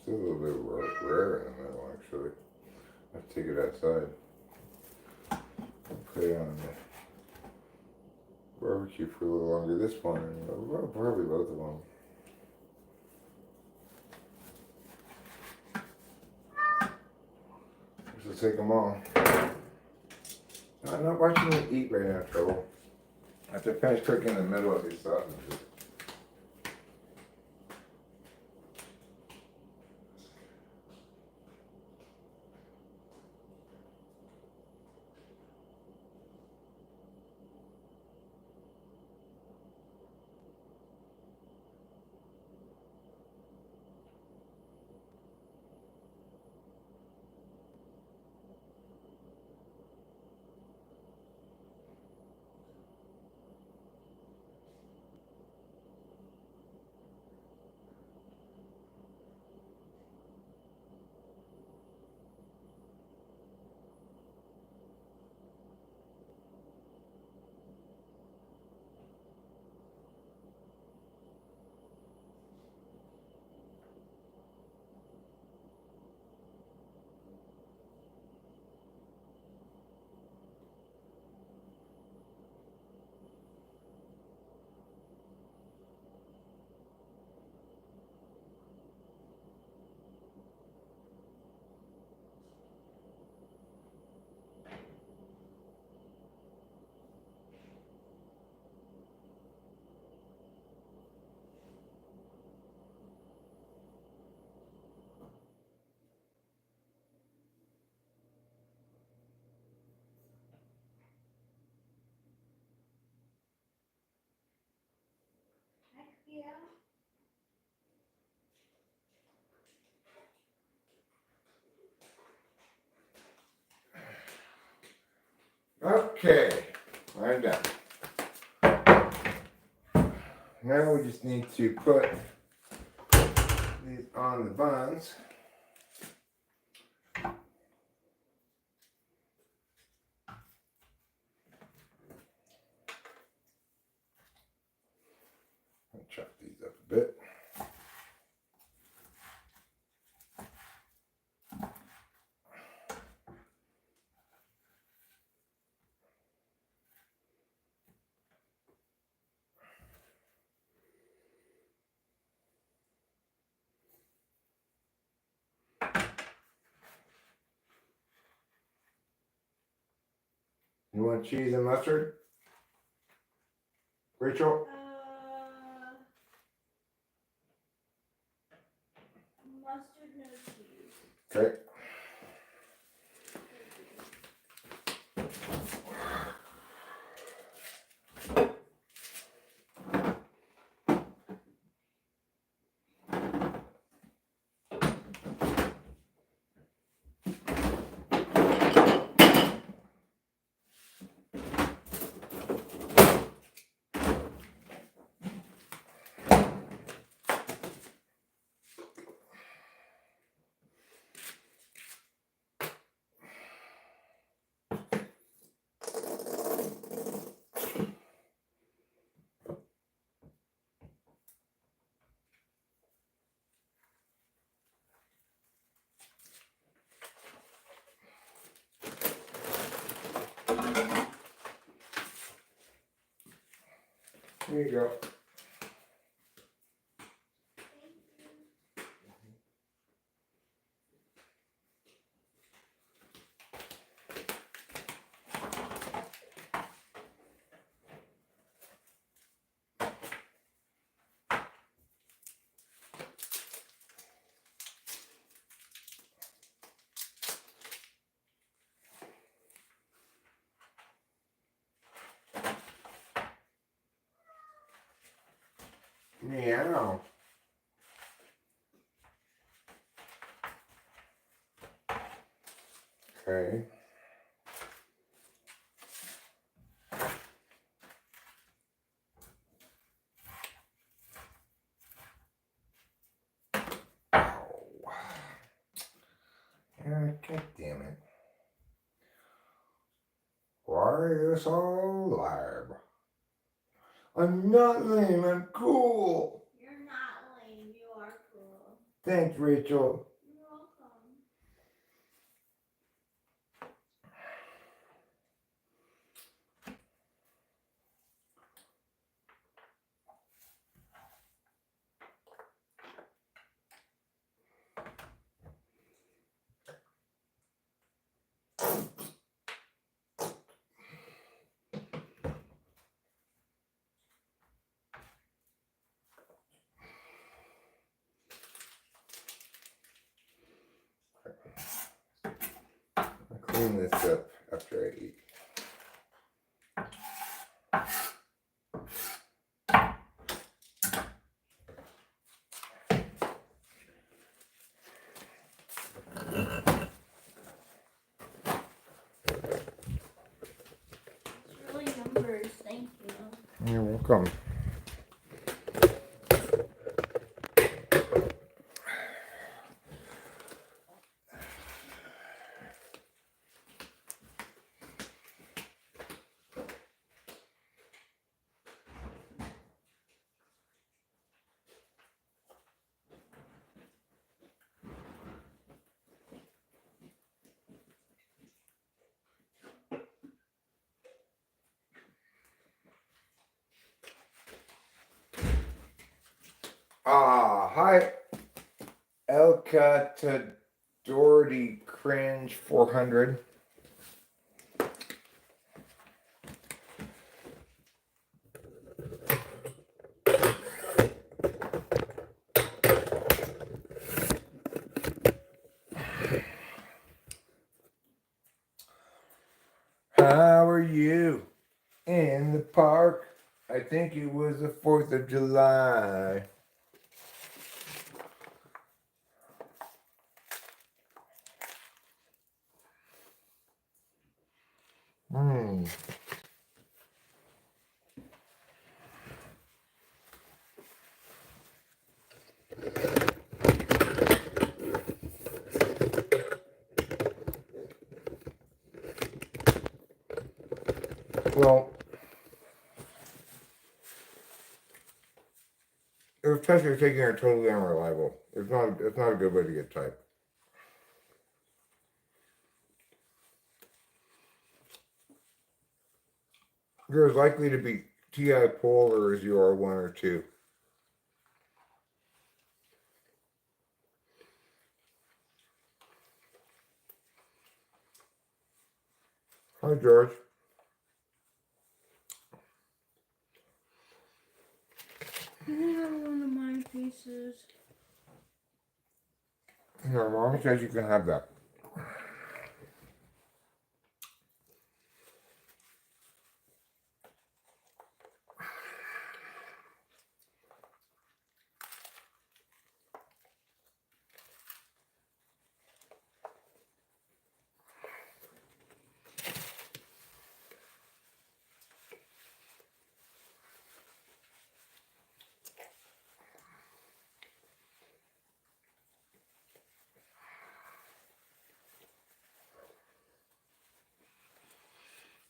Still a little bit rare in the middle, actually. I have to take it outside. Put it on the barbecue for a little longer. This one, well, probably both of them. Just take them all. I'm not watching you eat right now, Trouble. I have to finish cooking the middle of these sausages. Okay, I'm done. Now we just need to put these on the buns. I'll chop these up a bit. You want cheese and mustard? Rachel? Mustard, no cheese. Okay. Here you go. Meow. Okay. God damn it. Why are you so lame? I'm not lame, I'm cool. You're not lame. You are cool. Thanks, Rachel. You're welcome. I'll clean this up after I eat. It's really numbers. Thank you. You're welcome. Hi, Elka to Doherty Cringe 400. How are you? In the park. I think it was the 4th of July. Hmm. Well, those tests you're taking are totally unreliable. It's not a good way to get type. You're as likely to be TI polar as you are 1 or 2. Hi, George. Another one of my pieces. Your mom says you can have that.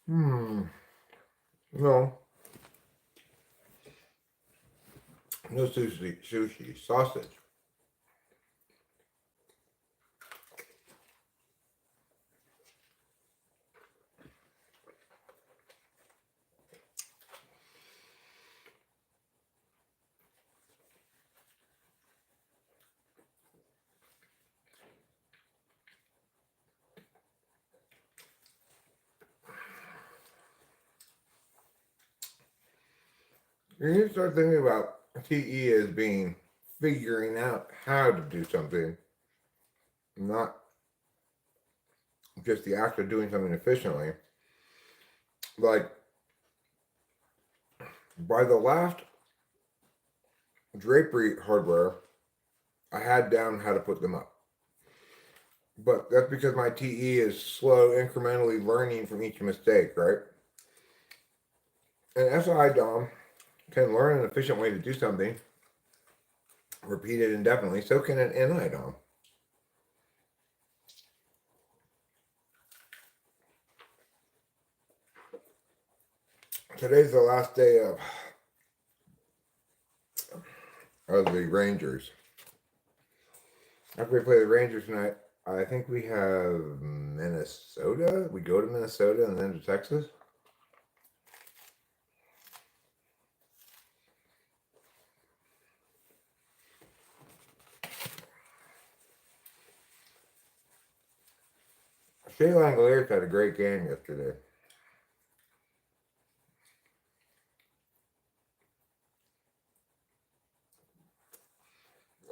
Hmm. No. No sushi. Sushi. Sausage. You need to start thinking about TE as being figuring out how to do something, not just the act of doing something efficiently. Like, by the last drapery hardware, I had down how to put them up. But that's because my TE is slow, incrementally learning from each mistake, right? An SI DOM can learn an efficient way to do something, repeat it indefinitely, so can an NI DOM. Today's the last day of the Rangers. After we play the Rangers tonight, I think we have Minnesota. We go to Minnesota and then to Texas. Shea Langoliers had a great game yesterday.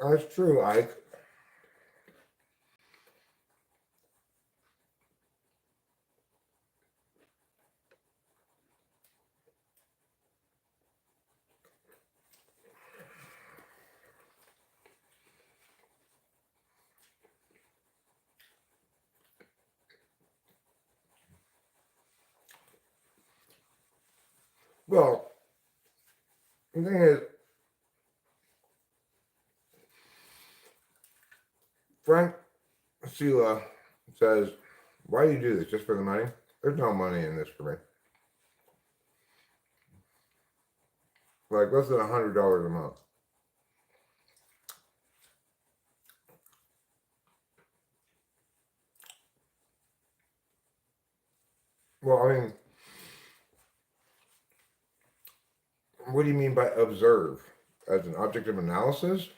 That's true, Ike. Well, the thing is, Frank Sila says, why do you do this? Just for the money? There's no money in this for me. Like less than $100 a month. Well, I mean, what do you mean by observe? As an object of analysis?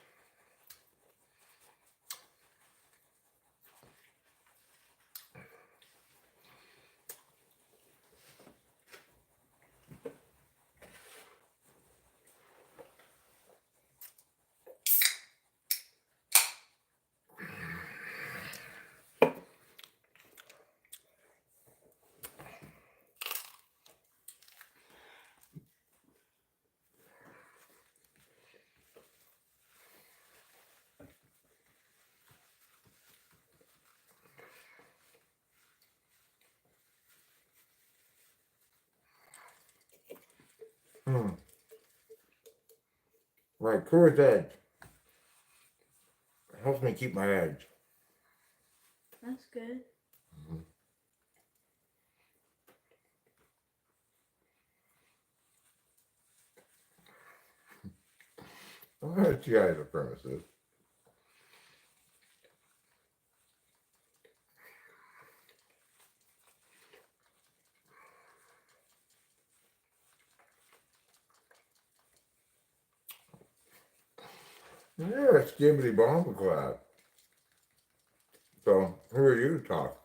Right, Coors Edge. It helps me keep my edge. That's good. I'm going to TI the premises. Yeah, it's Skibbity Bomb Cloud. So, who are you to talk?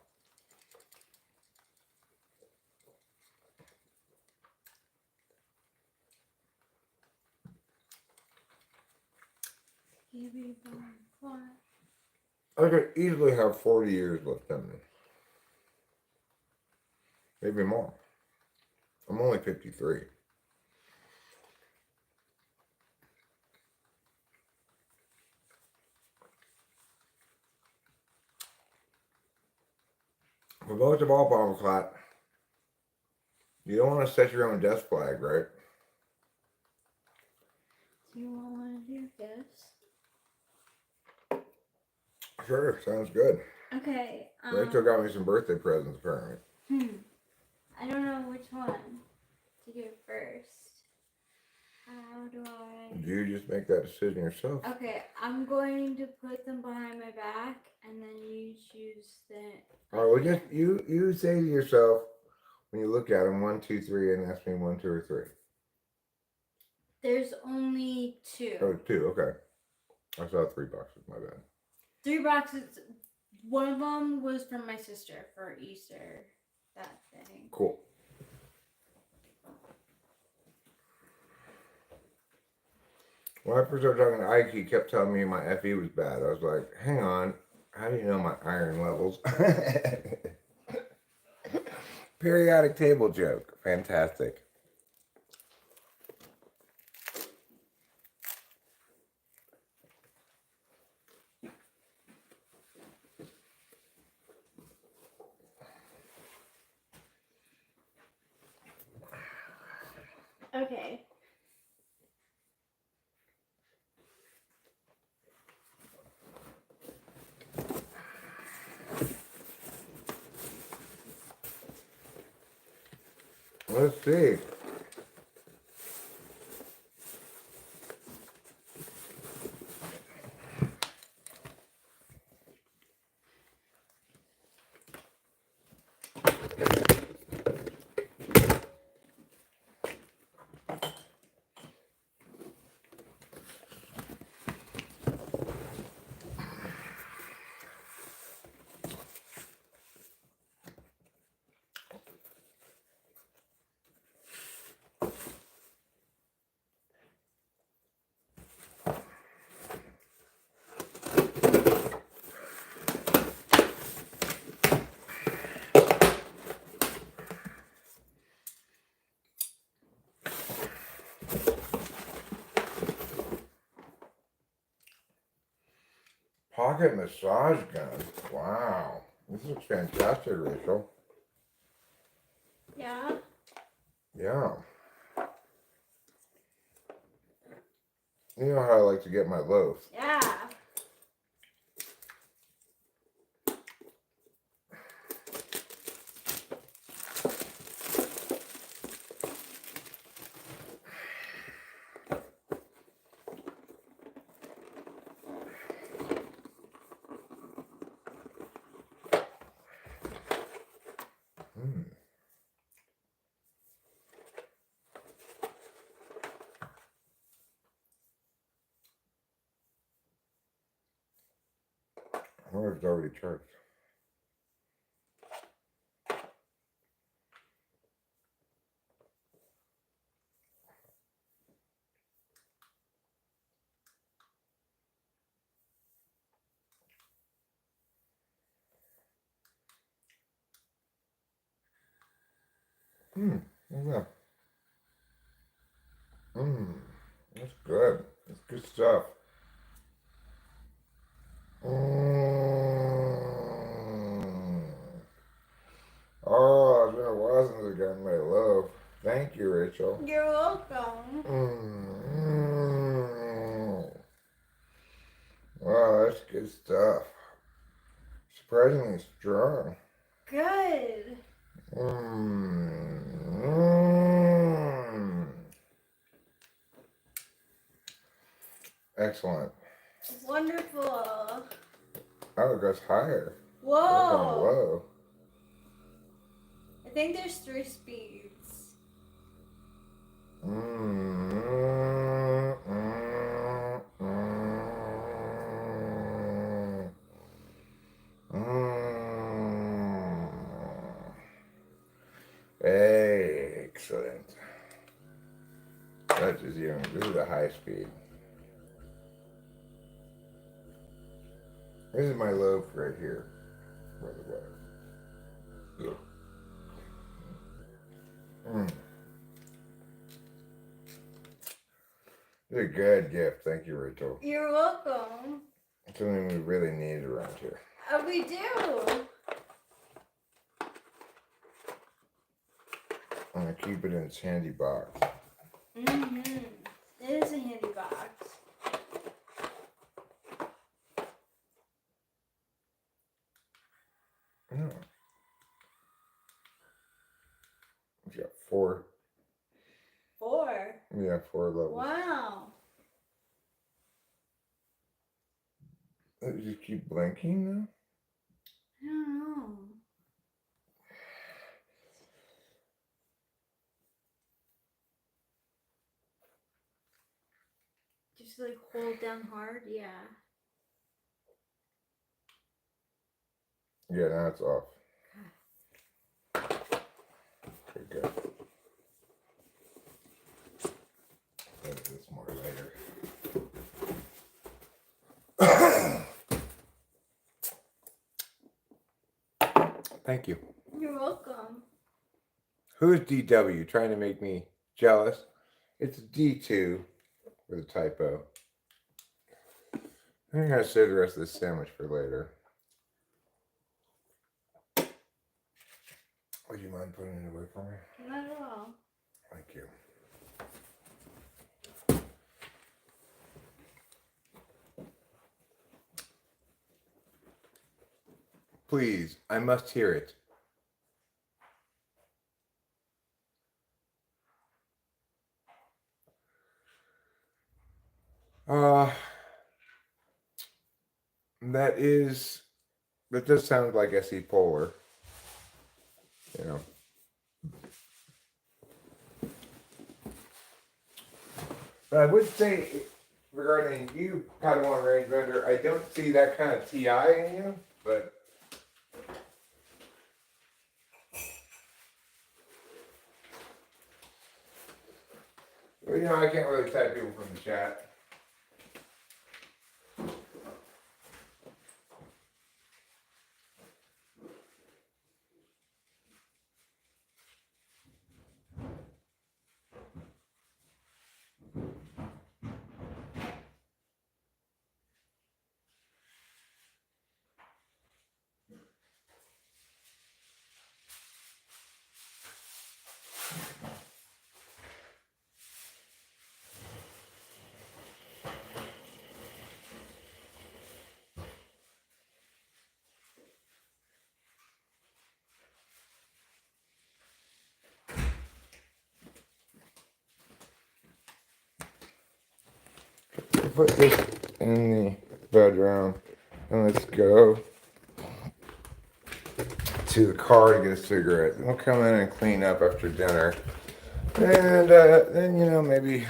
I could easily have 40 years left in me. Maybe more. I'm only 53. But most of all, Bomb Cloud, you don't want to set your own death flag, right? Do you want one of your gifts? Sure, sounds good. Okay. Rachel got me some birthday presents, apparently. I don't know which one to give first. How do I? You just make that decision yourself. Okay, I'm going to put them behind my back, and then you choose the. All right, well, just you say to yourself when you look at them 1, 2, 3, and ask me 1, 2, or 3. There's only 2. Oh, 2. Okay. I saw 3 boxes. My bad. 3 boxes. One of them was from my sister for Easter. That thing. Cool. When I first started talking to Ike, he kept telling me my FE was bad. I was like, hang on, how do you know my iron levels? Periodic table joke. Fantastic. Okay. Let's see. Pocket massage gun. Wow. This looks fantastic, Rachel. Yeah. Yeah. You know how I like to get my loaf. Yeah. Mm. I wonder if it's already charged. Yeah. That's good. That's good stuff. Oh, it's been a while since I got my loaf. Thank you, Rachel. You're welcome. Wow, that's good stuff. Surprisingly strong. Good. Excellent. Wonderful. Oh, it goes higher. Whoa. We're going low. I think there's 3 speeds. Excellent. That is even. This is a high speed. This is my loaf right here, by the way. It's a good gift. Thank you, Rachel. You're welcome. It's something we really need around here. We do. I'm going to keep it in its handy box. It is a handy box. Yeah. We've got 4. 4. Yeah, 4 levels. Wow. Does it just keep blinking now? I don't know. Just like hold down hard, yeah. Yeah, now it's off. Okay, good. I'll do this more later. Thank you. You're welcome. Who's DW trying to make me jealous? It's D2 with a typo. I'm going to save the rest of this sandwich for later. Would you mind putting it away for me? Not at all. Thank you. Please, I must hear it. Uh, that does sound like SE Polar. You know. But I would say, regarding you, Padawan Range Vendor, I don't see that kind of TI in you, but. Well, you know, I can't really type people from the chat. Put this in the bedroom and let's go to the car to get a cigarette. We'll come in and clean up after dinner. And then, you know, maybe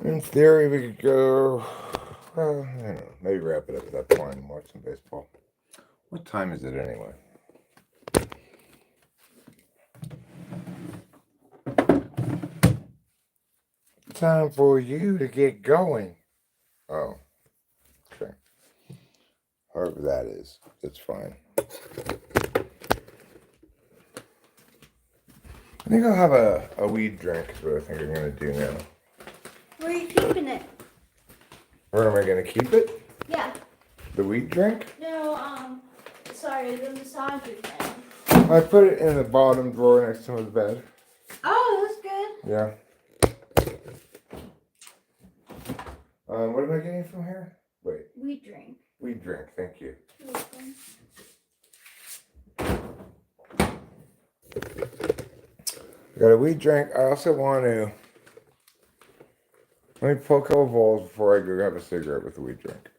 in theory we could go, well, I don't know, maybe wrap it up at that point and watch some baseball. What time is it anyway? Time for you to get going. Oh, okay. However that is, it's fine. I think I'll have a weed drink, is what I think I'm going to do now. Where are you keeping it? Where am I going to keep it? Yeah. The weed drink? No, sorry, the massager thing. I put it in the bottom drawer next to my bed. Oh, that's good. Yeah. What am I getting from here? Wait. Weed drink. Weed drink, thank you. You're welcome. Got a weed drink. I also want to. Let me pull a couple bowls before I go have a cigarette with the weed drink.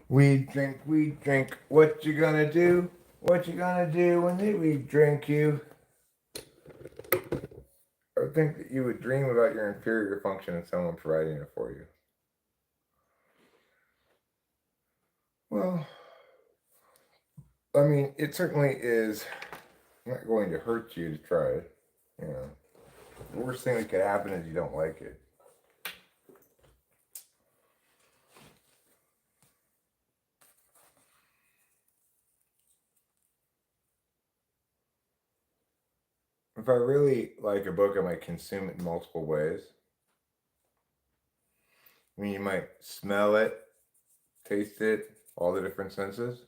Weed drink. What you gonna do? What you gonna do when they weed drink you? I would think that you would dream about your inferior function and someone providing it for you. Well, I mean, it certainly is not going to hurt you to try it. You know, the worst thing that could happen is you don't like it. If I really like a book, I might consume it in multiple ways. I mean, you might smell it, taste it, all the different senses.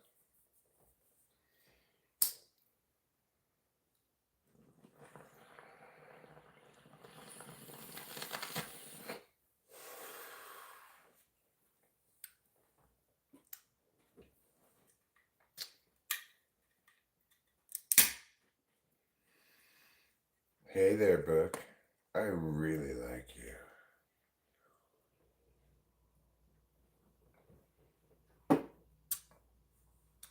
Hey there, book. I really like you.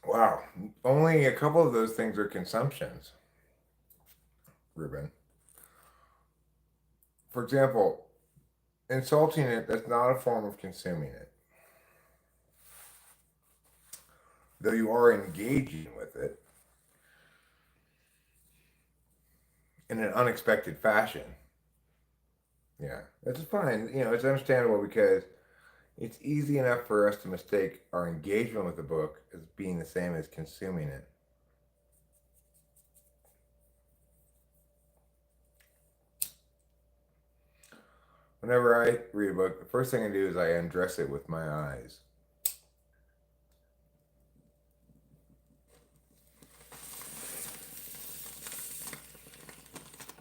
Wow, only a couple of those things are consumptions, Ruben. For example, insulting it, that's not a form of consuming it. Though you are engaging with it in an unexpected fashion. Yeah, that's fine. You know, it's understandable because it's easy enough for us to mistake our engagement with the book as being the same as consuming it. Whenever I read a book, the first thing I do is I undress it with my eyes.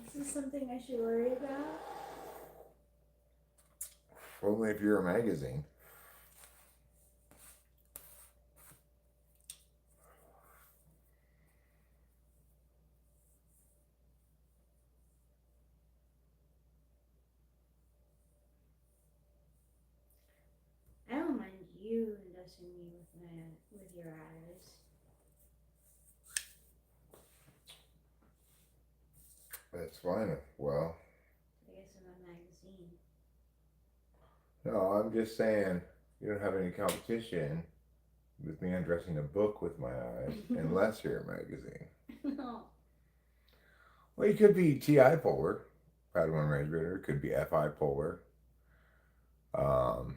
Is this something I should worry about? Only if you're a magazine. I don't mind you inducing me with your eyes. That's fine. Well, I guess I'm a magazine. no, I'm just saying you don't have any competition with me undressing a book with my eyes unless you're a magazine. No. Well, you could be TI polar, Padawan Range Rider. It could be FI polar. Um,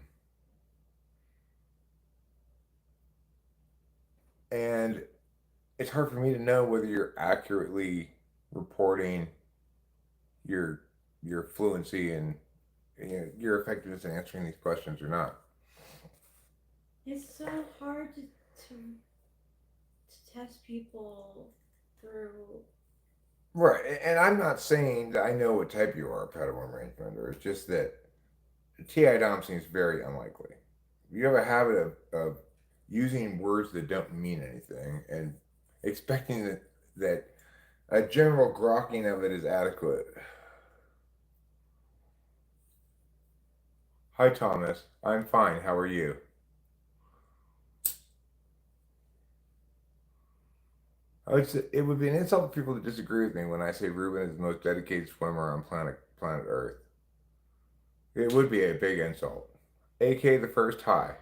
and it's hard for me to know whether you're accurately reporting your your fluency and your effectiveness in answering these questions or not. It's so hard to test people through. Right, and I'm not saying that I know what type you are, Padawan Rangefinder. It's just that TI Dom seems very unlikely. You have a habit of using words that don't mean anything and expecting that a general grokking of it is adequate. Hi, Thomas. I'm fine. How are you? It would be an insult to people to disagree with me when I say Ruben is the most dedicated swimmer on planet Earth. It would be a big insult. AK the first high.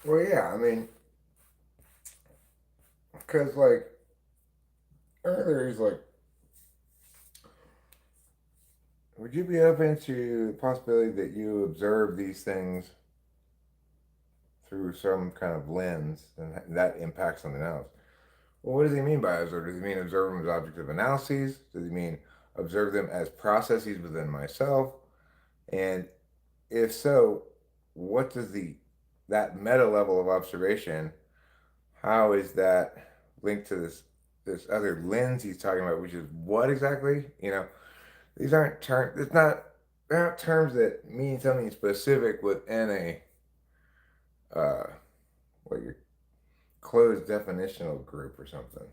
Well, yeah, I mean, because like earlier he's like, would you be open to the possibility that you observe these things through some kind of lens and that impacts something else? Well, what does he mean by observe? Does he mean observe them as objects of analyses? Does he mean observe them as processes within myself? And if so, what does that meta level of observation? How is that linked to this other lens he's talking about, which is what exactly? These aren't terms. It's not. They're not terms that mean something specific within uh, what your closed definitional group or something.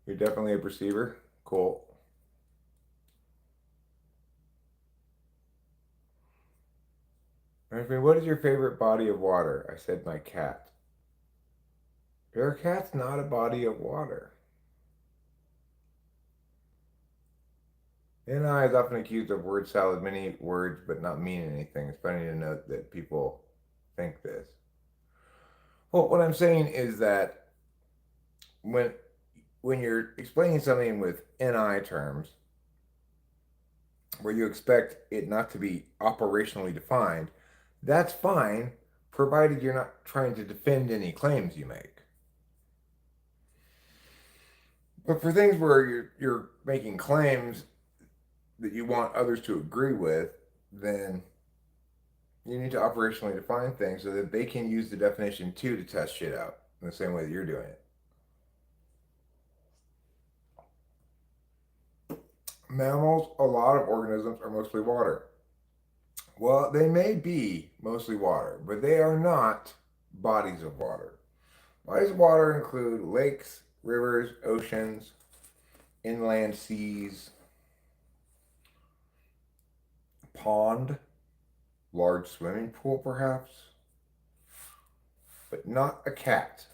You're definitely a perceiver. Cool. I mean, what is your favorite body of water? I said my cat. Your cat's not a body of water. And I is often accused of word salad, many words but not meaning anything. It's funny to note that people think this. Well, what I'm saying is that when when you're explaining something with NI terms, where you expect it not to be operationally defined, that's fine, provided you're not trying to defend any claims you make. But for things where you're making claims that you want others to agree with, then you need to operationally define things so that they can use the definition too to test shit out in the same way that you're doing it. Mammals, a lot of organisms are mostly water. Well, they may be mostly water, but they are not bodies of water. Bodies of water include lakes, rivers, oceans, inland seas, pond, large swimming pool perhaps, but not a cat.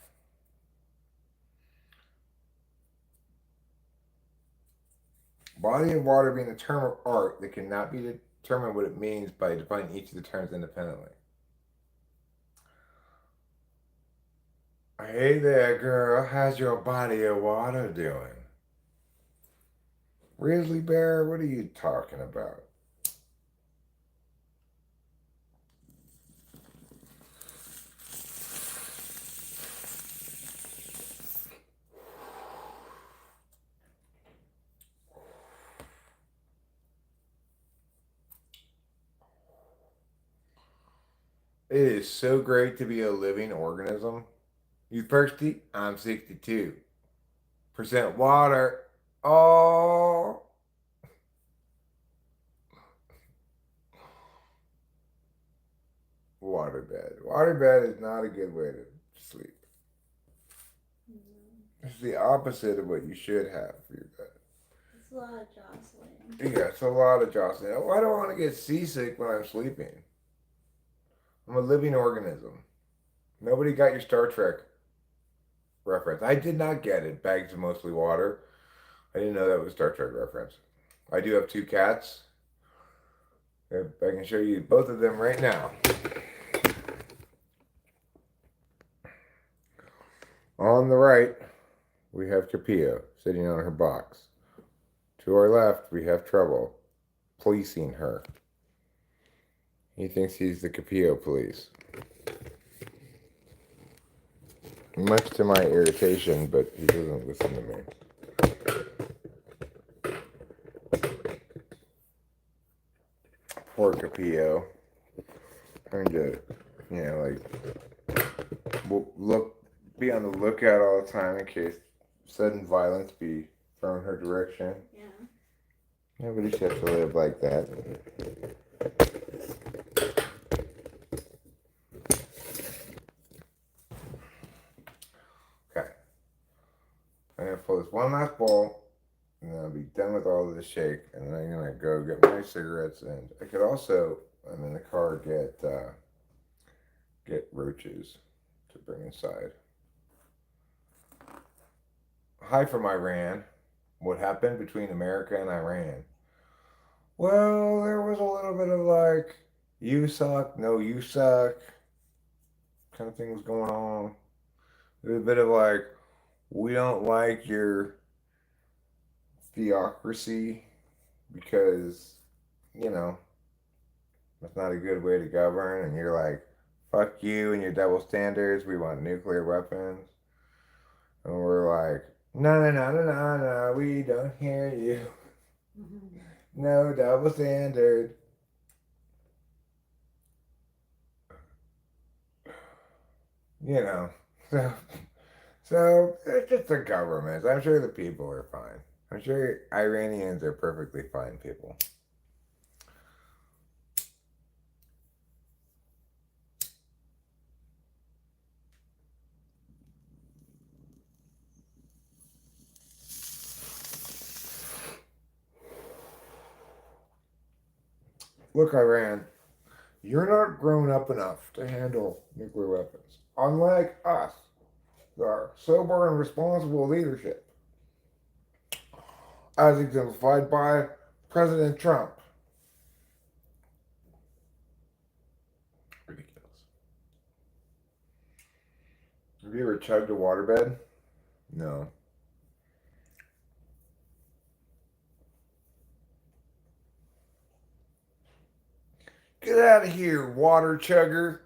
Body of water being a term of art that cannot be determined what it means by defining each of the terms independently. Hey there, girl. How's your body of water doing? Grizzly bear, what are you talking about? It is so great to be a living organism. You thirsty? I'm 62% water. Oh, waterbed. Waterbed is not a good way to sleep. It's the opposite of what you should have for your bed. It's a lot of jostling. Yeah, it's a lot of jostling. Why do I want to get seasick when I'm sleeping? I'm a living organism. Nobody got your Star Trek reference. I did not get it. Bags of mostly water. I didn't know that was a Star Trek reference. I do have two cats. I can show you both of them right now. On the right, we have Capillo sitting on her box. To our left, we have Trouble policing her. He thinks he's the Capillo police. Much to my irritation, but he doesn't listen to me. Poor Capillo. Trying to, be on the lookout all the time in case sudden violence be thrown her direction. Yeah. Nobody should have to live like that. Okay. I'm going to pull this one last bowl, and then I'll be done with all of the shake, and then I'm going to go get my cigarettes, and I could also, I'm in the car, get roaches to bring inside. Hi from Iran. What happened between America and Iran? Well, there was a little bit of like, you suck, no, you suck kind of thing was going on. There's a bit of like, we don't like your theocracy because, you know, that's not a good way to govern. And you're like, fuck you and your double standards. We want nuclear weapons. And we're like, no, no, no, no, no, no, we don't hear you. No double standard. You know, so it's just the government. I'm sure the people are fine. I'm sure Iranians are perfectly fine people. Look, Iran, you're not grown up enough to handle nuclear weapons. Unlike us, our sober and responsible leadership, as exemplified by President Trump. Ridiculous. Have you ever chugged a waterbed? No. Get out of here, water chugger.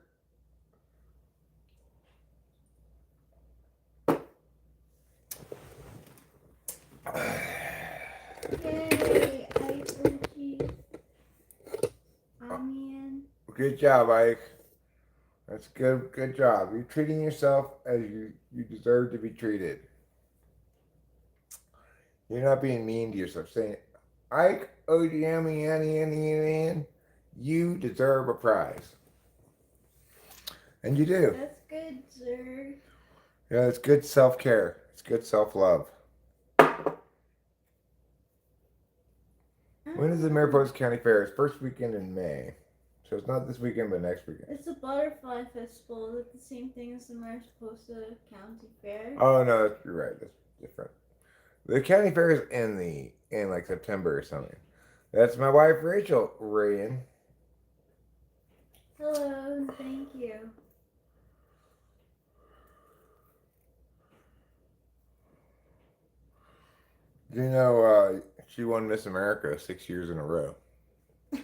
Yay! Onion. Good job, Ike. That's good. Good job. You're treating yourself as you deserve to be treated. You're not being mean to yourself. Saying, Ike, OGM, you deserve a prize. And you do. That's good, sir. Yeah, it's good self-care. It's good self-love. When is the Mariposa County Fair? It's first weekend in May. So it's not this weekend, but next weekend. It's a butterfly festival. Is it the same thing as the Mariposa County Fair? Oh no, you're right. That's different. The county fair is in like September or something. That's my wife Rachel Rayan. Hello, thank you. You know, she won Miss America 6 years in a row. No.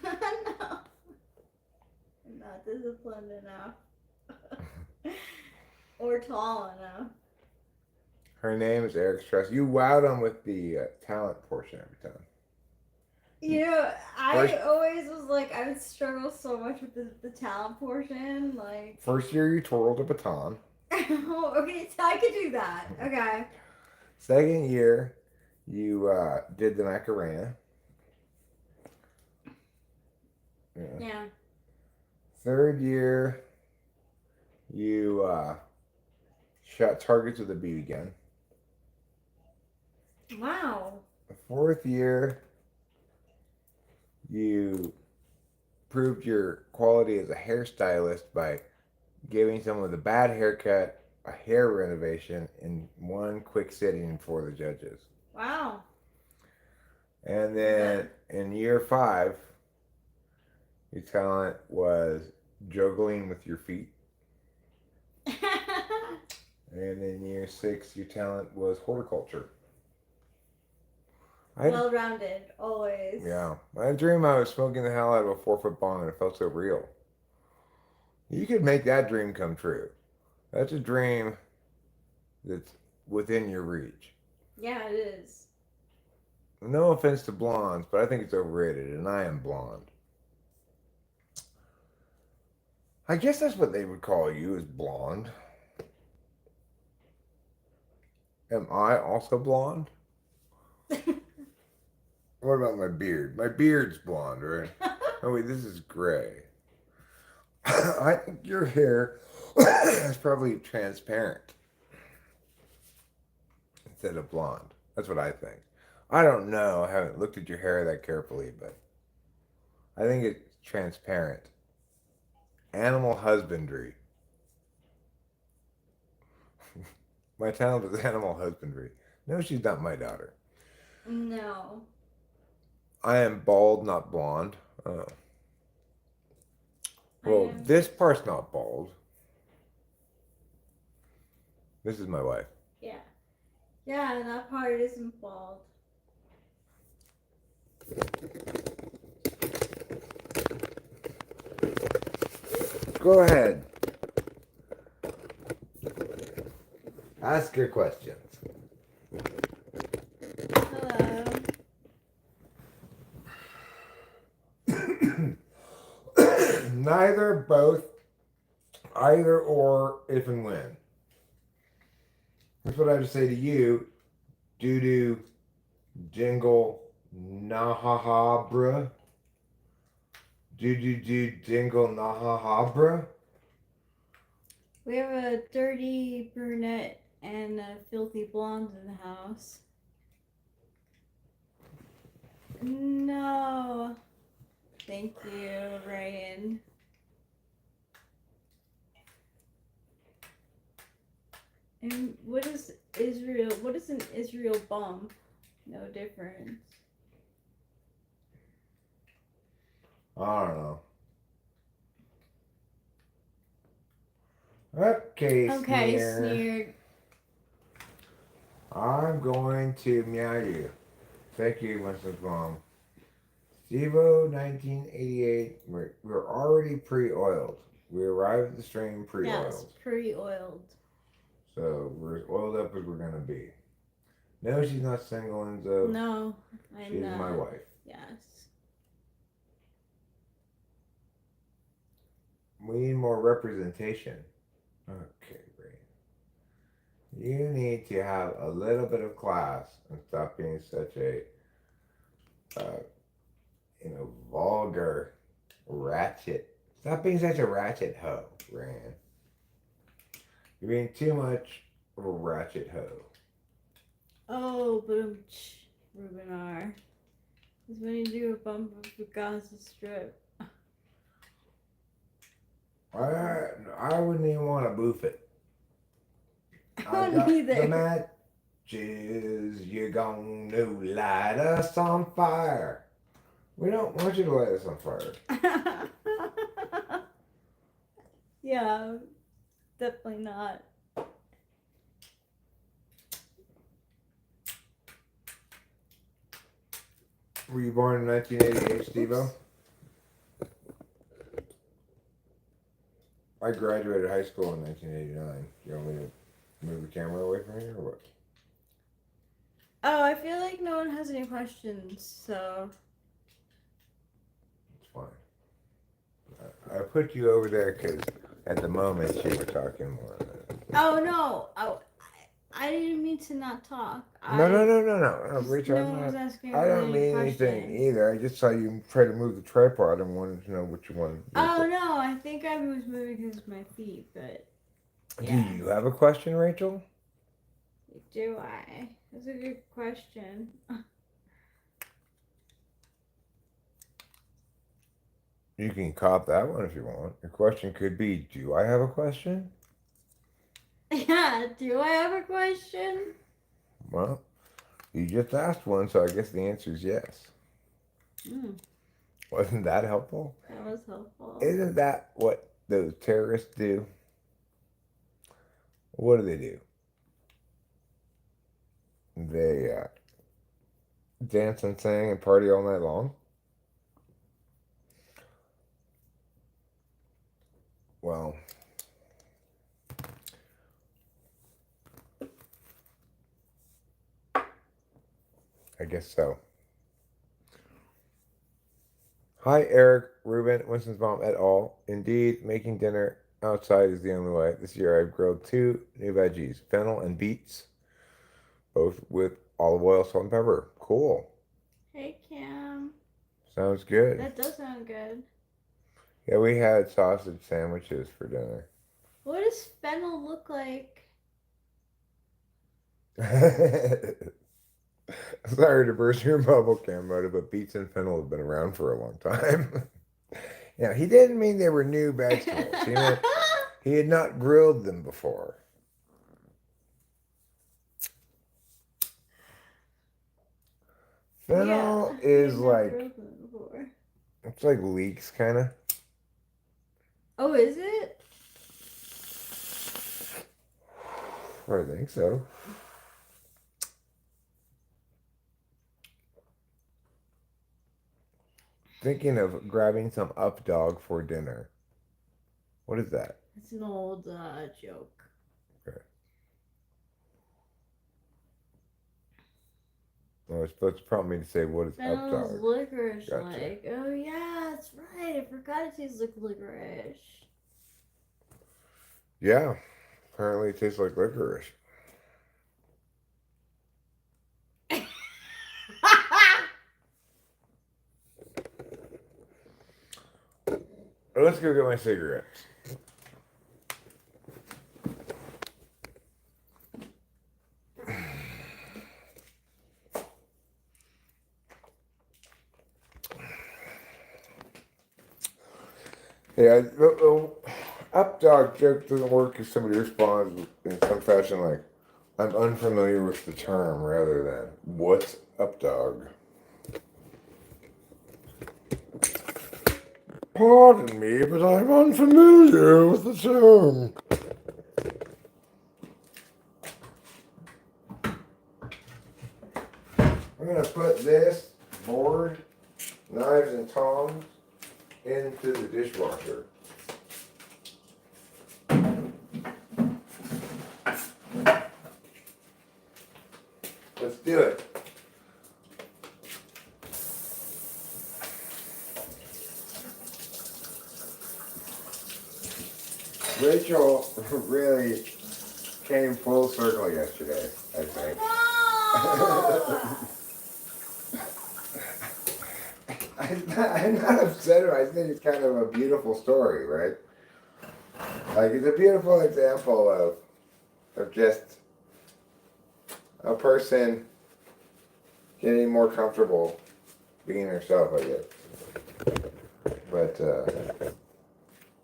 I'm not disciplined enough. Or tall enough. Her name is Eric Strauss. You wowed him with the talent portion every time. You know, I First- always was like, I would struggle so much with the talent portion. Like, First year you twirled a baton. oh, okay, so I could do that. Okay. Second year you did the Macarena. Yeah. Yeah. Third year you shot targets with a BB gun. Wow. The fourth year you proved your quality as a hairstylist by giving someone with a bad haircut a hair renovation in one quick sitting for the judges. Wow. And then in year 5, your talent was juggling with your feet. And in year 6, your talent was horticulture. Well rounded, always. Yeah. I dream I was smoking the hell out of a 4-foot bong and it felt so real. You could make that dream come true. That's a dream that's within your reach. Yeah, it is. No offense to blondes, but I think it's overrated, and I am blonde. I guess that's what they would call you, is blonde. Am I also blonde? What about my beard? My beard's blonde, right? Oh wait, this is gray. I think your hair is probably transparent instead of blonde. That's what I think. I don't know. I haven't looked at your hair that carefully, but I think it's transparent. Animal husbandry. My talent is animal husbandry. No, she's not my daughter. No. I am bald, not blonde. Oh. Well, this part's not bald. This is my wife. Yeah. Yeah, that part isn't bald. Go ahead. Ask your questions. Hello. Neither, both, either, or, if and when. That's what I have to say to you. Doo-doo, jingle, nah-ha-ha-bra. Do dingle nah-ha-ha-bra. We have a dirty brunette and a filthy blonde in the house. No. Thank you, Ryan. And what is Israel? What is an Israel bum? No difference. I don't know. Okay, Sneered. I'm going to meow you. Thank you, Mrs. Mom. Steve-O, 1988. We're already pre-oiled. We arrived at the stream pre-oiled. Yes, pre-oiled. So we're as oiled up as we're going to be. No, she's not single, Enzo. No, she's my wife. Yes. We need more representation. Okay, Ray. You need to have a little bit of class and stop being such a, vulgar ratchet. Stop being such a ratchet hoe, Rand. You're being too much of a ratchet hoe. Oh, but Ruben R. Is when you do a bump of the Gaza Strip. I wouldn't even want to boof it. I wouldn't either. The matches, you're gonna light us on fire. We don't want you to light us on fire. Yeah, definitely not. Were you born in 1988, Steve-O? I graduated high school in 1989. You want me to move the camera away from here or what? Oh, I feel like no one has any questions, so. I put you over there because at the moment you were talking more. Oh no! Oh, I didn't mean to not talk. No, Just Rachel, no one was asking a I don't really mean anything question. either. I just saw you try to move the tripod and wanted to know which one. Oh no! I think I was moving because of my feet, but Do yeah. you have a question, Rachel? Do I? That's a good question. You can cop that one if you want. Your question could be, do I have a question? Yeah. Do I have a question? Well, you just asked one, so I guess the answer is yes. Mm, Wasn't that helpful? that was helpful. Isn't that what those terrorists do? What do? They dance and sing and party all night long? Well, I guess so. Hi, Eric, Ruben, Winston's et al. Indeed, making dinner outside is the only way. This year I've grilled 2 new veggies, fennel and beets, both with olive oil, salt, and pepper. Cool. Hey Cam. Sounds good. That does sound good. Yeah, we had sausage sandwiches for dinner. What does fennel look like? Sorry to burst your bubble, Cambodia, but beets and fennel have been around for a long time. Yeah, he didn't mean they were new vegetables. He meant he had not grilled them before. Fennel is like, it's like leeks, kind of. Oh, is it? I think so. Thinking of grabbing some up dog for dinner. What is that? It's an old joke. Okay. Oh, it's supposed to prompt me to say, what is up Fennel's dog? licorice Gotcha. like. Oh yeah, that's right. I forgot it tastes like licorice. Yeah, apparently it tastes like licorice. Let's go get my cigarettes. Yeah, the up dog joke doesn't work if somebody responds in some fashion like, I'm unfamiliar with the term, rather than, what's up dog? Pardon me, but I'm unfamiliar with the term. I'm going to put this board, knives and tongs into the dishwasher. Let's do it. Rachel really came full circle yesterday, I think. No! I'm not upset about it. I think it's kind of a beautiful story, right? Like, it's a beautiful example of just a person getting more comfortable being herself, I guess. But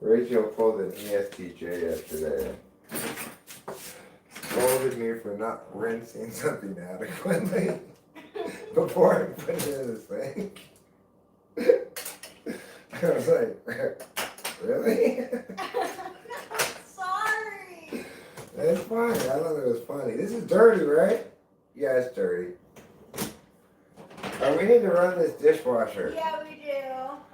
Rachel pulled an ESTJ yesterday. Scolded me for not rinsing something adequately before I put it in the sink. I was like, really? Sorry. It's fine. I thought it was funny. This is dirty, right? Yeah, it's dirty. We need to run this dishwasher. Yeah, we do.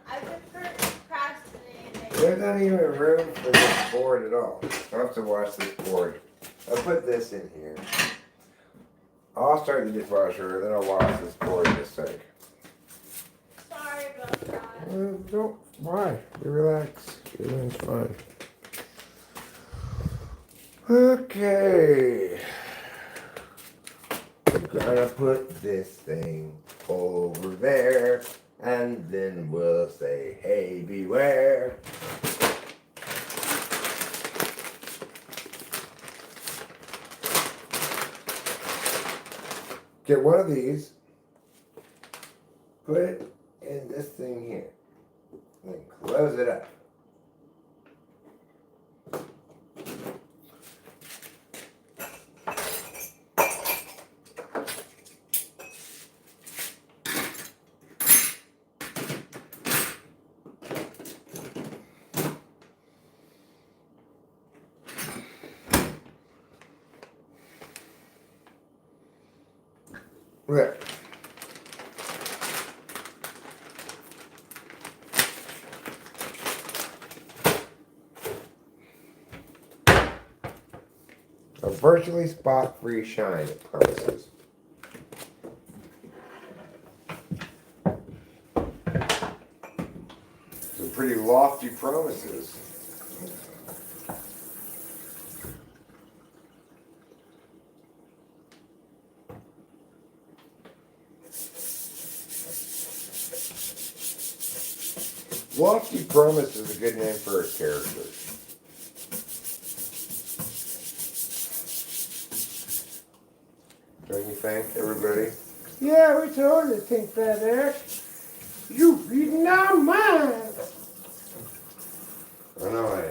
I've been procrastinating. There's not even room for this board at all. I'll have to wash this board. I'll put this in here. I'll start the dishwasher, then I'll wash this board in a sec. Sorry about that. Don't. Why? You relax. Everything's fine. Okay. I'm gonna put this thing over there, and then we'll say, hey, beware. Get one of these, put it in this thing here, and then close it up. There. A virtually spot-free shine, it promises. Some pretty lofty promises. Lofty Promise is a good name for a character. Don't you think, everybody? Yeah, we totally think that, Eric. You reading our minds. I know I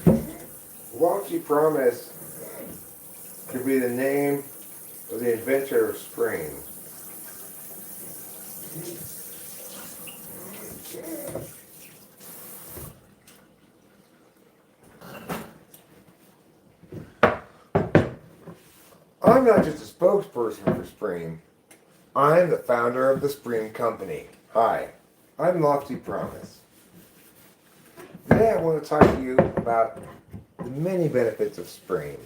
am. Lofty Promise could be the name of the inventor of spring. I'm not just a spokesperson for Spring. I'm the founder of the Spring Company. Hi, I'm Lofty Promise. Today I want to talk to you about the many benefits of spring.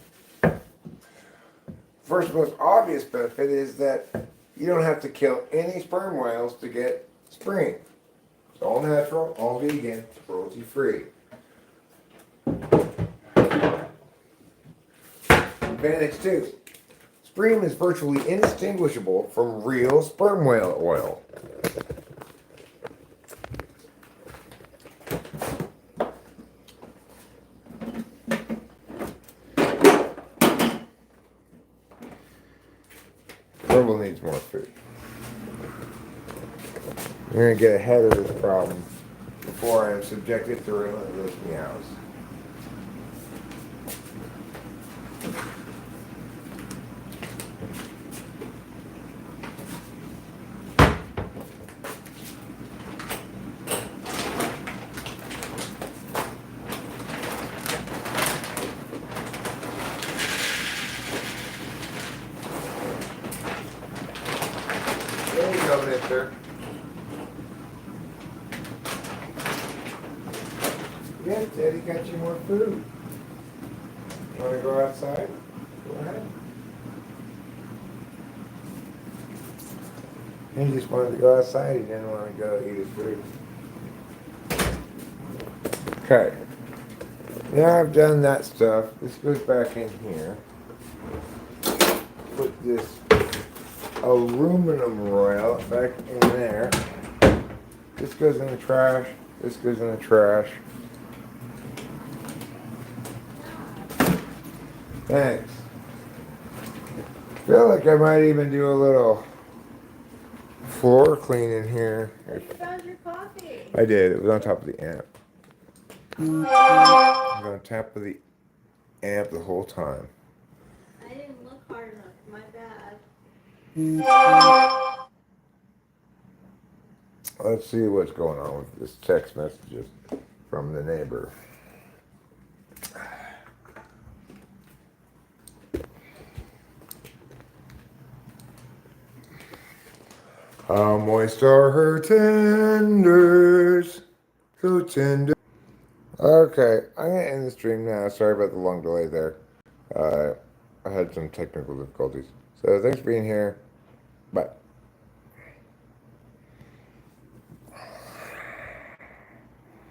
First most obvious benefit is that you don't have to kill any sperm whales to get spring. It's all natural, all vegan, cruelty free. Advantage 2. Spring is virtually indistinguishable from real sperm whale oil. Verbal needs more food. We're going to get ahead of this problem before I am subjected to relentless meows. There you go, mister. Yeah, Daddy got you more food. You want to go outside? Go ahead. He just wanted to go outside. He didn't want to go eat his food. Okay. Now I've done that stuff. This goes back in here. Put this aluminum royal back in there. This goes in the trash. This goes in the trash. Thanks. Feel like I might even do a little floor cleaning here. You found your coffee. I did. It was on top of the amp. It was on top of the amp the whole time. I didn't look hard enough. My bad. Let's see what's going on with this text messages from the neighbor. How moist are her tenders, so tender. Okay, I'm gonna end the stream now. Sorry about the long delay there. I had some technical difficulties. So thanks for being here. Bye.